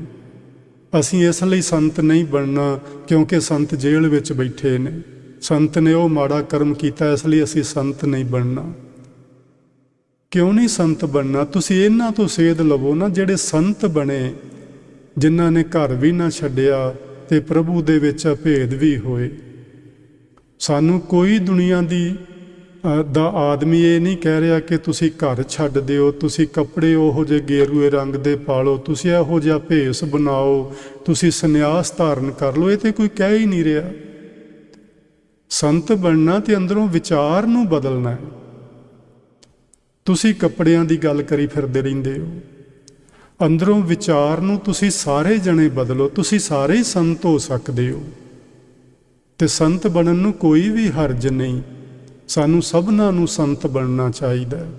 ਅਸੀਂ ਇਸ ਲਈ ਸੰਤ ਨਹੀਂ ਬਣਨਾ ਕਿਉਂਕਿ ਸੰਤ ਜੇਲ੍ਹ ਵਿੱਚ ਬੈਠੇ ਨੇ, ਸੰਤ ਨੇ ਉਹ ਮਾੜਾ ਕਰਮ ਕੀਤਾ, ਇਸ ਲਈ ਅਸੀਂ ਸੰਤ ਨਹੀਂ ਬਣਨਾ। ਕਿਉਂ ਨਹੀਂ ਸੰਤ ਬਣਨਾ? ਤੁਸੀਂ ਇਹਨਾਂ ਤੋਂ ਸੇਧ ਲਵੋ ਨਾ ਜਿਹੜੇ ਸੰਤ ਬਣੇ, ਜਿਨ੍ਹਾਂ ਨੇ ਘਰ ਵੀ ਨਾ ਛੱਡਿਆ ਤੇ ਪ੍ਰਭੂ ਦੇ ਵਿੱਚ ਅਭੇਦ ਵੀ ਹੋਏ। ਸਾਨੂੰ ਕੋਈ ਦੁਨੀਆ ਦਾ ਆਦਮੀ ਇਹ ਨਹੀਂ ਕਹਿ ਰਿਹਾ ਕਿ ਤੁਸੀਂ ਘਰ ਛੱਡ ਦਿਓ, ਤੁਸੀਂ ਕੱਪੜੇ ਉਹੋ ਜਿਹੇ ਗੇਰੂਏ ਰੰਗ ਦੇ ਪਾ ਲਓ, ਤੁਸੀਂ ਇਹੋ ਜਿਹਾ ਭੇਸ ਬਣਾਓ, ਤੁਸੀਂ ਸੰਨਿਆਸ ਧਾਰਨ ਕਰ ਲਓ। ਇਹ ਤੇ ਕੋਈ ਕਹਿ ਹੀ ਨਹੀਂ ਰਿਹਾ। ਸੰਤ ਬਣਨਾ ਤੇ ਅੰਦਰੋਂ ਵਿਚਾਰ ਨੂੰ ਬਦਲਣਾ ਹੈ। ਤੁਸੀਂ ਕੱਪੜਿਆਂ ਦੀ ਗੱਲ ਕਰੀ ਫਿਰਦੇ ਰਹਿੰਦੇ ਹੋ, ਅੰਦਰੋਂ ਵਿਚਾਰ ਨੂੰ ਤੁਸੀਂ ਸਾਰੇ ਜਣੇ ਬਦਲੋ। ਤੁਸੀਂ ਸਾਰੇ ਹੀ ਸੰਤ ਹੋ ਸਕਦੇ ਹੋ ਤੇ ਸੰਤ ਬਣਨ ਨੂੰ ਕੋਈ ਵੀ ਹਰਜ ਨਹੀਂ। ਸਾਨੂੰ ਸਭਨਾਂ ਨੂੰ ਸੰਤ ਬਣਨਾ ਚਾਹੀਦਾ ਹੈ।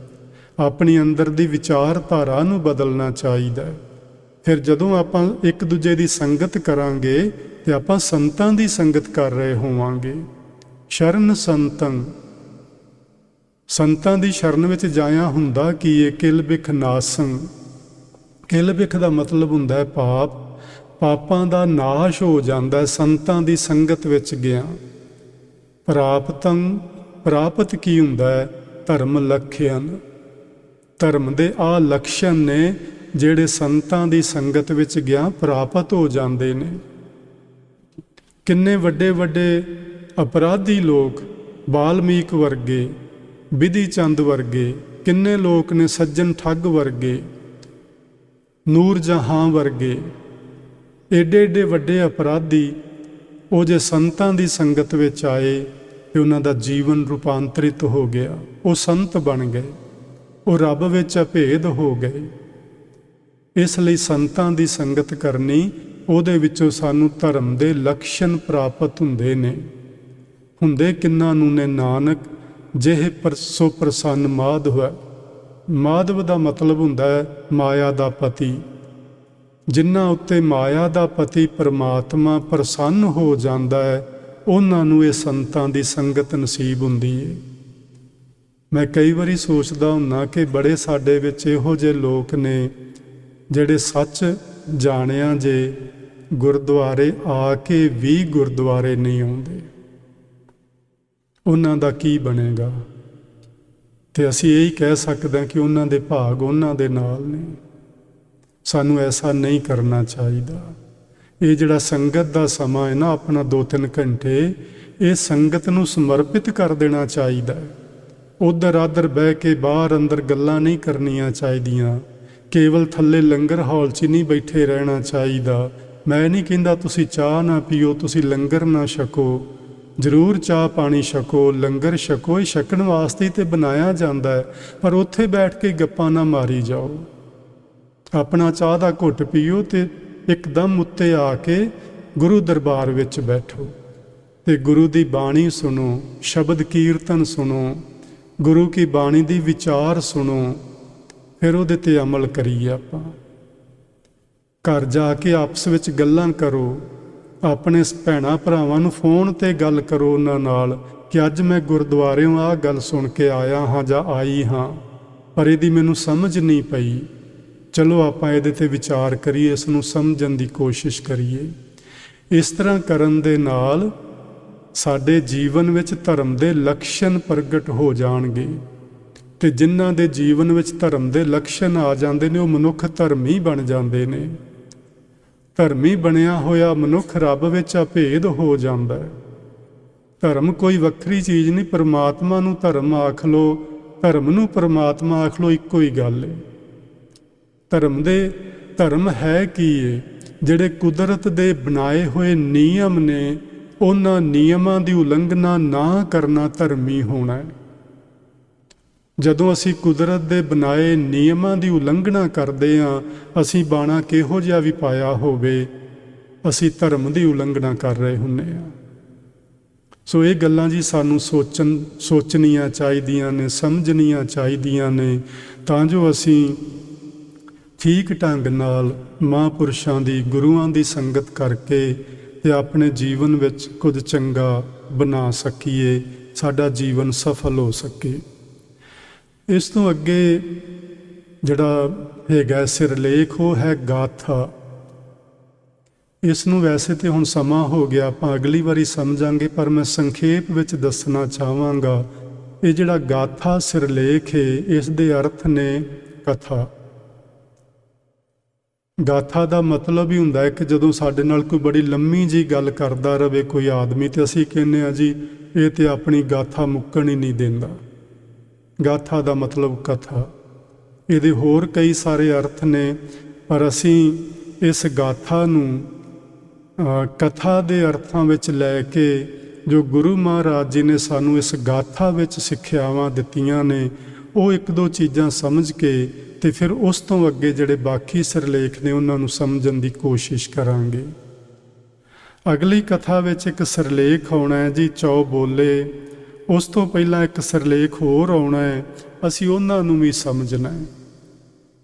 ਆਪਣੀ ਅੰਦਰ ਦੀ ਵਿਚਾਰਧਾਰਾ ਨੂੰ ਬਦਲਣਾ ਚਾਹੀਦਾ ਹੈ। ਫਿਰ ਜਦੋਂ ਆਪਾਂ ਇੱਕ ਦੂਜੇ ਦੀ ਸੰਗਤ ਕਰਾਂਗੇ ਤੇ ਆਪਾਂ ਸੰਤਾਂ ਦੀ ਸੰਗਤ ਕਰ ਰਹੇ ਹੋਵਾਂਗੇ। ਸ਼ਰਨ ਸੰਤੰ, ਸੰਤਾਂ ਦੀ ਸ਼ਰਨ ਵਿੱਚ ਜਾਇਆ ਹੁੰਦਾ ਕੀ ਹੈ? ਕਿਲ ਬਿਖ ਨਾਸੰ। ਕਿਲ ਬਿਖ ਦਾ ਮਤਲਬ ਹੁੰਦਾ ਹੈ ਪਾਪ। ਪਾਪਾਂ ਦਾ ਨਾਸ਼ ਹੋ ਜਾਂਦਾ ਸੰਤਾਂ ਦੀ ਸੰਗਤ ਵਿੱਚ ਗਿਆ। ਪ੍ਰਾਪਤੰ, ਪ੍ਰਾਪਤ ਕੀ ਹੁੰਦਾ ਹੈ? ਧਰਮ ਲਖਯਨ। ਧਰਮ ਦੇ ਆਹ ਲਕਸ਼ਣ ਨੇ ਜਿਹੜੇ ਸੰਤਾਂ ਦੀ ਸੰਗਤ ਵਿੱਚ ਗਿਆ ਪ੍ਰਾਪਤ ਹੋ ਜਾਂਦੇ ਨੇ। ਕਿੰਨੇ ਵੱਡੇ ਵੱਡੇ ਅਪਰਾਧੀ ਲੋਕ, ਵਾਲਮੀਕ ਵਰਗੇ, ਬਿਧੀ ਚੰਦ ਵਰਗੇ, किन्ने लोग ने सज्जन ठग वर्गे, नूर जहां वर्गे, एडे एडे वड्डे अपराधी वो जे संतां दी संगत विच आए ते उन्हां दा जीवन रूपांतरित हो गया। वो संत बन गए, वो रब विच अभेद हो गए। इसलिए संतां दी संगत करनी, ਉਹਦੇ ਵਿੱਚੋਂ ਸਾਨੂੰ ਧਰਮ ਦੇ ਲਕਸ਼ਣ ਪ੍ਰਾਪਤ ਹੁੰਦੇ ਨੇ। ਹੁੰਦੇ ਕਿੰਨਾਂ ਨੂੰ ਨੇ ਨਾਨਕ, ਜਿਹੇ ਪਰਸੋ ਪ੍ਰਸੰਨ ਮਾਧਵ ਹੈ। ਮਾਧਵ ਦਾ ਮਤਲਬ ਹੁੰਦਾ ਹੈ ਮਾਇਆ ਦਾ ਪਤੀ। ਜਿਨ੍ਹਾਂ ਉੱਤੇ ਮਾਇਆ ਦਾ ਪਤੀ ਪਰਮਾਤਮਾ ਪ੍ਰਸੰਨ ਹੋ ਜਾਂਦਾ ਹੈ, ਉਹਨਾਂ ਨੂੰ ਇਹ ਸੰਤਾਂ ਦੀ ਸੰਗਤ ਨਸੀਬ ਹੁੰਦੀ ਹੈ। ਮੈਂ ਕਈ ਵਾਰੀ ਸੋਚਦਾ ਹੁੰਦਾ ਕਿ ਬੜੇ ਸਾਡੇ ਵਿੱਚ ਇਹੋ ਜਿਹੇ ਲੋਕ ਨੇ ਜਿਹੜੇ ਸੱਚ ਜਾਣਿਆ ਜੇ ਗੁਰਦੁਆਰੇ ਆ ਕੇ ਵੀ ਗੁਰਦੁਆਰੇ ਨਹੀਂ ਆਉਂਦੇ, ਉਹਨਾਂ ਦਾ ਕੀ ਬਣੇਗਾ? ਤੇ ਅਸੀਂ ਇਹੀ ਕਹਿ ਸਕਦੇ ਹਾਂ ਕਿ ਉਹਨਾਂ ਦੇ ਭਾਗ ਉਹਨਾਂ ਦੇ ਨਾਲ ਨੇ। ਸਾਨੂੰ ਐਸਾ ਨਹੀਂ ਕਰਨਾ ਚਾਹੀਦਾ। ਇਹ ਜਿਹੜਾ ਸੰਗਤ ਦਾ ਸਮਾਂ ਹੈ ਨਾ, ਆਪਣਾ 2-3 ਘੰਟੇ ਇਹ ਸੰਗਤ ਨੂੰ ਸਮਰਪਿਤ ਕਰ ਦੇਣਾ ਚਾਹੀਦਾ ਹੈ। ਉੱਧਰ ਆਧਰ ਬਹਿ ਕੇ ਬਾਹਰ ਅੰਦਰ ਗੱਲਾਂ ਨਹੀਂ ਕਰਨੀਆਂ ਚਾਹੀਦੀਆਂ। ਕੇਵਲ ਥੱਲੇ ਲੰਗਰ ਹਾਲ 'ਚ ਨਹੀਂ ਬੈਠੇ ਰਹਿਣਾ ਚਾਹੀਦਾ। ਮੈਂ ਨਹੀਂ ਕਹਿੰਦਾ ਤੁਸੀਂ ਚਾਹ ਨਾ ਪੀਓ, ਤੁਸੀਂ ਲੰਗਰ ਨਾ ਛਕੋ, ਜ਼ਰੂਰ ਚਾਹ ਪਾਣੀ ਛਕੋ, ਲੰਗਰ ਛਕੋ। ਇਹ ਛਕਣ ਵਾਸਤੇ ਤੇ ਬਣਾਇਆ ਜਾਂਦਾ ਹੈ, ਪਰ ਉੱਥੇ ਬੈਠ ਕੇ ਗੱਪਾਂ ਨਾ ਮਾਰੀ ਜਾਓ। ਆਪਣਾ ਚਾਹ ਦਾ ਘੁੱਟ ਪੀਓ ਤੇ ਇੱਕਦਮ ਉੱਤੇ ਆ ਕੇ ਗੁਰੂ ਦਰਬਾਰ ਵਿੱਚ ਬੈਠੋ ਤੇ ਗੁਰੂ ਦੀ ਬਾਣੀ ਸੁਣੋ, ਸ਼ਬਦ ਕੀਰਤਨ ਸੁਣੋ, ਗੁਰੂ ਕੀ ਬਾਣੀ ਦੀ ਵਿਚਾਰ ਸੁਣੋ, ਫਿਰ ਉਹਦੇ 'ਤੇ ਅਮਲ ਕਰੀਏ। ਆਪਾਂ ਘਰ ਜਾ ਕੇ ਆਪਸ ਵਿੱਚ ਗੱਲਾਂ ਕਰੋ, ਆਪਣੇ ਭੈਣਾਂ ਭਰਾਵਾਂ ਨੂੰ ਫੋਨ 'ਤੇ ਗੱਲ ਕਰੋ ਉਹਨਾਂ ਨਾਲ ਕਿ ਅੱਜ ਮੈਂ ਗੁਰਦੁਆਰਿਓਂ ਆਹ ਗੱਲ ਸੁਣ ਕੇ ਆਇਆ ਹਾਂ ਜਾਂ ਆਈ ਹਾਂ, ਪਰ ਇਹਦੀ ਮੈਨੂੰ ਸਮਝ ਨਹੀਂ ਪਈ। ਚਲੋ ਆਪਾਂ ਇਹਦੇ 'ਤੇ ਵਿਚਾਰ ਕਰੀਏ, ਇਸ ਨੂੰ ਸਮਝਣ ਦੀ ਕੋਸ਼ਿਸ਼ ਕਰੀਏ। ਇਸ ਤਰ੍ਹਾਂ ਕਰਨ ਦੇ ਨਾਲ ਸਾਡੇ ਜੀਵਨ ਵਿੱਚ ਧਰਮ ਦੇ ਲਕਸ਼ਣ ਪ੍ਰਗਟ ਹੋ ਜਾਣਗੇ ਤੇ ਜਿਨ੍ਹਾਂ ਦੇ ਜੀਵਨ ਵਿੱਚ ਧਰਮ ਦੇ ਲਕਸ਼ਣ ਆ ਜਾਂਦੇ ਨੇ, ਉਹ ਮਨੁੱਖ ਧਰਮੀ ਬਣ ਜਾਂਦੇ ਨੇ। ਧਰਮੀ ਬਣਿਆ ਹੋਇਆ ਮਨੁੱਖ ਰੱਬ ਵਿੱਚ ਅਭੇਦ ਹੋ ਜਾਂਦਾ ਹੈ। ਧਰਮ ਕੋਈ ਵੱਖਰੀ ਚੀਜ਼ ਨਹੀਂ। ਪਰਮਾਤਮਾ ਨੂੰ ਧਰਮ ਆਖ ਲਓ, ਧਰਮ ਨੂੰ ਪਰਮਾਤਮਾ ਆਖ ਲਓ, ਇੱਕੋ ਹੀ ਗੱਲ ਹੈ। ਧਰਮ ਹੈ ਕੀ ਹੈ? ਜਿਹੜੇ ਕੁਦਰਤ ਦੇ ਬਣਾਏ ਹੋਏ ਨਿਯਮ ਨੇ, ਉਹਨਾਂ ਨਿਯਮਾਂ ਦੀ ਉਲੰਘਣਾ ਨਾ ਕਰਨਾ ਧਰਮੀ ਹੋਣਾ ਹੈ। ਜਦੋਂ ਅਸੀਂ ਕੁਦਰਤ ਦੇ ਬਣਾਏ ਨਿਯਮਾਂ ਦੀ ਉਲੰਘਣਾ ਕਰਦੇ ਹਾਂ, ਅਸੀਂ ਬਾਣਾ ਕਿਹੋ ਜਿਹਾ ਵੀ ਪਾਇਆ ਹੋਵੇ, ਅਸੀਂ ਧਰਮ ਦੀ ਉਲੰਘਣਾ ਕਰ ਰਹੇ ਹੁੰਦੇ ਹਾਂ। ਸੋ ਇਹ ਗੱਲਾਂ ਜੀ ਸਾਨੂੰ ਸੋਚਣੀਆਂ ਚਾਹੀਦੀਆਂ ਨੇ, ਸਮਝਣੀਆਂ ਚਾਹੀਦੀਆਂ ਨੇ, ਤਾਂ ਜੋ ਅਸੀਂ ਠੀਕ ਢੰਗ ਨਾਲ ਮਹਾਂਪੁਰਸ਼ਾਂ ਦੀ, ਗੁਰੂਆਂ ਦੀ ਸੰਗਤ ਕਰਕੇ ਤੇ ਆਪਣੇ ਜੀਵਨ ਵਿੱਚ ਕੁਝ ਚੰਗਾ ਬਣਾ ਸਕੀਏ, ਸਾਡਾ ਜੀਵਨ ਸਫਲ ਹੋ ਸਕੇ। ਇਸ ਤੋਂ ਅੱਗੇ ਜਿਹੜਾ ਹੈਗਾ ਸਿਰਲੇਖ, ਉਹ ਹੈ ਗਾਥਾ। ਇਸ ਨੂੰ ਵੈਸੇ ਤੇ ਹੁਣ ਸਮਾਂ ਹੋ ਗਿਆ, ਆਪਾਂ ਅਗਲੀ ਵਾਰੀ ਸਮਝਾਂਗੇ, ਪਰ ਮੈਂ ਸੰਖੇਪ ਵਿੱਚ ਦੱਸਣਾ ਚਾਹਾਂਗਾ। ਇਹ ਜਿਹੜਾ ਗਾਥਾ ਸਿਰਲੇਖ ਹੈ, ਇਸ ਦੇ ਅਰਥ ਨੇ ਕਥਾ। ਗਾਥਾ ਦਾ ਮਤਲਬ ਹੀ ਹੁੰਦਾ ਹੈ ਕਿ ਜਦੋਂ ਸਾਡੇ ਨਾਲ ਕੋਈ ਬੜੀ ਲੰਮੀ ਜੀ ਗੱਲ ਕਰਦਾ ਰਵੇ ਕੋਈ ਆਦਮੀ, ਤੇ ਅਸੀਂ ਕਹਿੰਦੇ ਹਾਂ ਜੀ ਇਹ ਤੇ ਆਪਣੀ ਗਾਥਾ ਮੁੱਕਣ ਹੀ ਨਹੀਂ ਦਿੰਦਾ। ਗਾਥਾ ਦਾ ਮਤਲਬ ਕਥਾ। ਇਹਦੇ ਹੋਰ ਕਈ ਸਾਰੇ ਅਰਥ ਨੇ, ਪਰ ਅਸੀਂ ਇਸ ਗਾਥਾ ਨੂੰ ਕਥਾ ਦੇ ਅਰਥਾਂ ਵਿੱਚ ਲੈ ਕੇ, ਜੋ ਗੁਰੂ ਮਹਾਰਾਜ ਜੀ ਨੇ ਸਾਨੂੰ ਇਸ ਗਾਥਾ ਵਿੱਚ ਸਿੱਖਿਆਵਾਂ ਦਿੱਤੀਆਂ ਨੇ, ਉਹ ਇੱਕ ਦੋ ਚੀਜ਼ਾਂ ਸਮਝ ਕੇ ਤੇ ਫਿਰ ਉਸ ਤੋਂ ਅੱਗੇ ਜਿਹੜੇ ਬਾਕੀ ਸਿਰਲੇਖ ਨੇ ਉਹਨਾਂ ਨੂੰ ਸਮਝਣ ਦੀ ਕੋਸ਼ਿਸ਼ ਕਰਾਂਗੇ। ਅਗਲੀ ਕਥਾ ਵਿੱਚ ਇੱਕ ਸਿਰਲੇਖ ਆਉਣਾ ਹੈ ਜੀ, ਚੌ ਬੋਲੇ। ਉਸ ਤੋਂ ਪਹਿਲਾਂ ਇੱਕ ਸਿਰਲੇਖ ਹੋਰ ਆਉਣਾ ਹੈ, ਅਸੀਂ ਉਹਨਾਂ ਨੂੰ ਵੀ ਸਮਝਣਾ ਹੈ।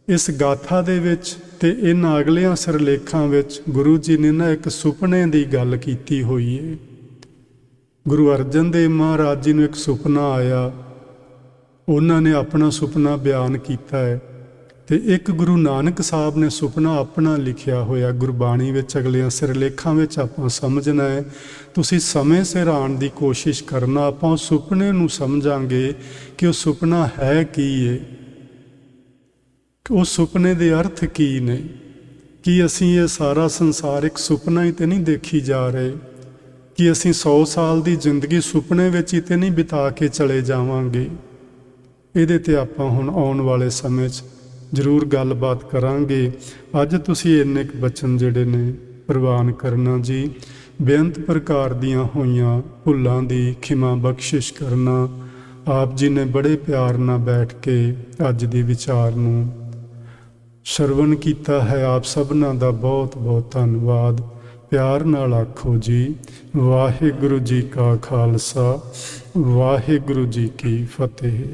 ਇਸ ਗਾਥਾ ਦੇ ਵਿੱਚ ਤੇ ਇਹਨਾਂ ਅਗਲਿਆਂ ਸਿਰਲੇਖਾਂ ਵਿੱਚ ਗੁਰੂ ਜੀ ਨੇ ਨਾ ਇੱਕ ਸੁਪਨੇ ਦੀ ਗੱਲ ਕੀਤੀ ਹੋਈ ਹੈ। ਗੁਰੂ ਅਰਜਨ ਦੇਵ ਮਹਾਰਾਜ ਜੀ ਨੂੰ ਇੱਕ ਸੁਪਨਾ ਆਇਆ, ਉਹਨਾਂ ਨੇ ਆਪਣਾ ਸੁਪਨਾ ਬਿਆਨ ਕੀਤਾ ਹੈ, ਤੇ ਇੱਕ ਗੁਰੂ ਨਾਨਕ ਸਾਹਿਬ ਨੇ ਸੁਪਨਾ ਆਪਣਾ ਲਿਖਿਆ ਹੋਇਆ ਗੁਰਬਾਣੀ ਵਿੱਚ। ਅਗਲਿਆਂ ਸਿਰਲੇਖਾਂ ਵਿੱਚ ਆਪਾਂ ਸਮਝਣਾ ਹੈ। ਤੁਸੀਂ ਸਮੇਂ ਸਿਰ ਆਉਣ ਦੀ ਕੋਸ਼ਿਸ਼ ਕਰਨਾ। ਆਪਾਂ ਉਸ ਸੁਪਨੇ ਨੂੰ ਸਮਝਾਂਗੇ ਕਿ ਉਹ ਸੁਪਨਾ ਹੈ ਕੀ ਹੈ, ਉਸ ਸੁਪਨੇ ਦੇ ਅਰਥ ਕੀ ਨੇ। ਕੀ ਅਸੀਂ ਇਹ ਸਾਰਾ ਸੰਸਾਰ ਇੱਕ ਸੁਪਨਾ ਹੀ ਤੇ ਨਹੀਂ ਦੇਖੀ ਜਾ ਰਹੇ? ਕਿ ਅਸੀਂ 100 ਸਾਲ ਦੀ ਜ਼ਿੰਦਗੀ ਸੁਪਨੇ ਵਿੱਚ ਹੀ ਤੇ ਨਹੀਂ ਬਿਤਾ ਕੇ ਚਲੇ ਜਾਵਾਂਗੇ? ਇਹਦੇ ਤੇ ਆਪਾਂ ਹੁਣ ਆਉਣ ਵਾਲੇ ਸਮੇਂ 'ਚ ਜ਼ਰੂਰ ਗੱਲਬਾਤ ਕਰਾਂਗੇ। ਅੱਜ ਤੁਸੀਂ ਇੰਨੇ ਕੁ ਬਚਨ ਜਿਹੜੇ ਨੇ ਪ੍ਰਵਾਨ ਕਰਨਾ ਜੀ। ਬੇਅੰਤ ਪ੍ਰਕਾਰ ਦੀਆਂ ਹੋਈਆਂ ਭੁੱਲਾਂ ਦੀ ਖਿਮਾ ਬਖਸ਼ਿਸ਼ ਕਰਨਾ। ਆਪ ਜੀ ਨੇ ਬੜੇ ਪਿਆਰ ਨਾਲ ਬੈਠ ਕੇ ਅੱਜ ਦੀ ਵਿਚਾਰ ਨੂੰ ਸ਼ਰਵਣ ਕੀਤਾ ਹੈ। ਆਪ ਸਭਨਾਂ ਦਾ ਬਹੁਤ ਬਹੁਤ ਧੰਨਵਾਦ। ਪਿਆਰ ਨਾਲ ਆਖੋ ਜੀ, ਵਾਹਿਗੁਰੂ ਜੀ ਕਾ ਖਾਲਸਾ, ਵਾਹਿਗੁਰੂ ਜੀ ਕੀ ਫਤਿਹ।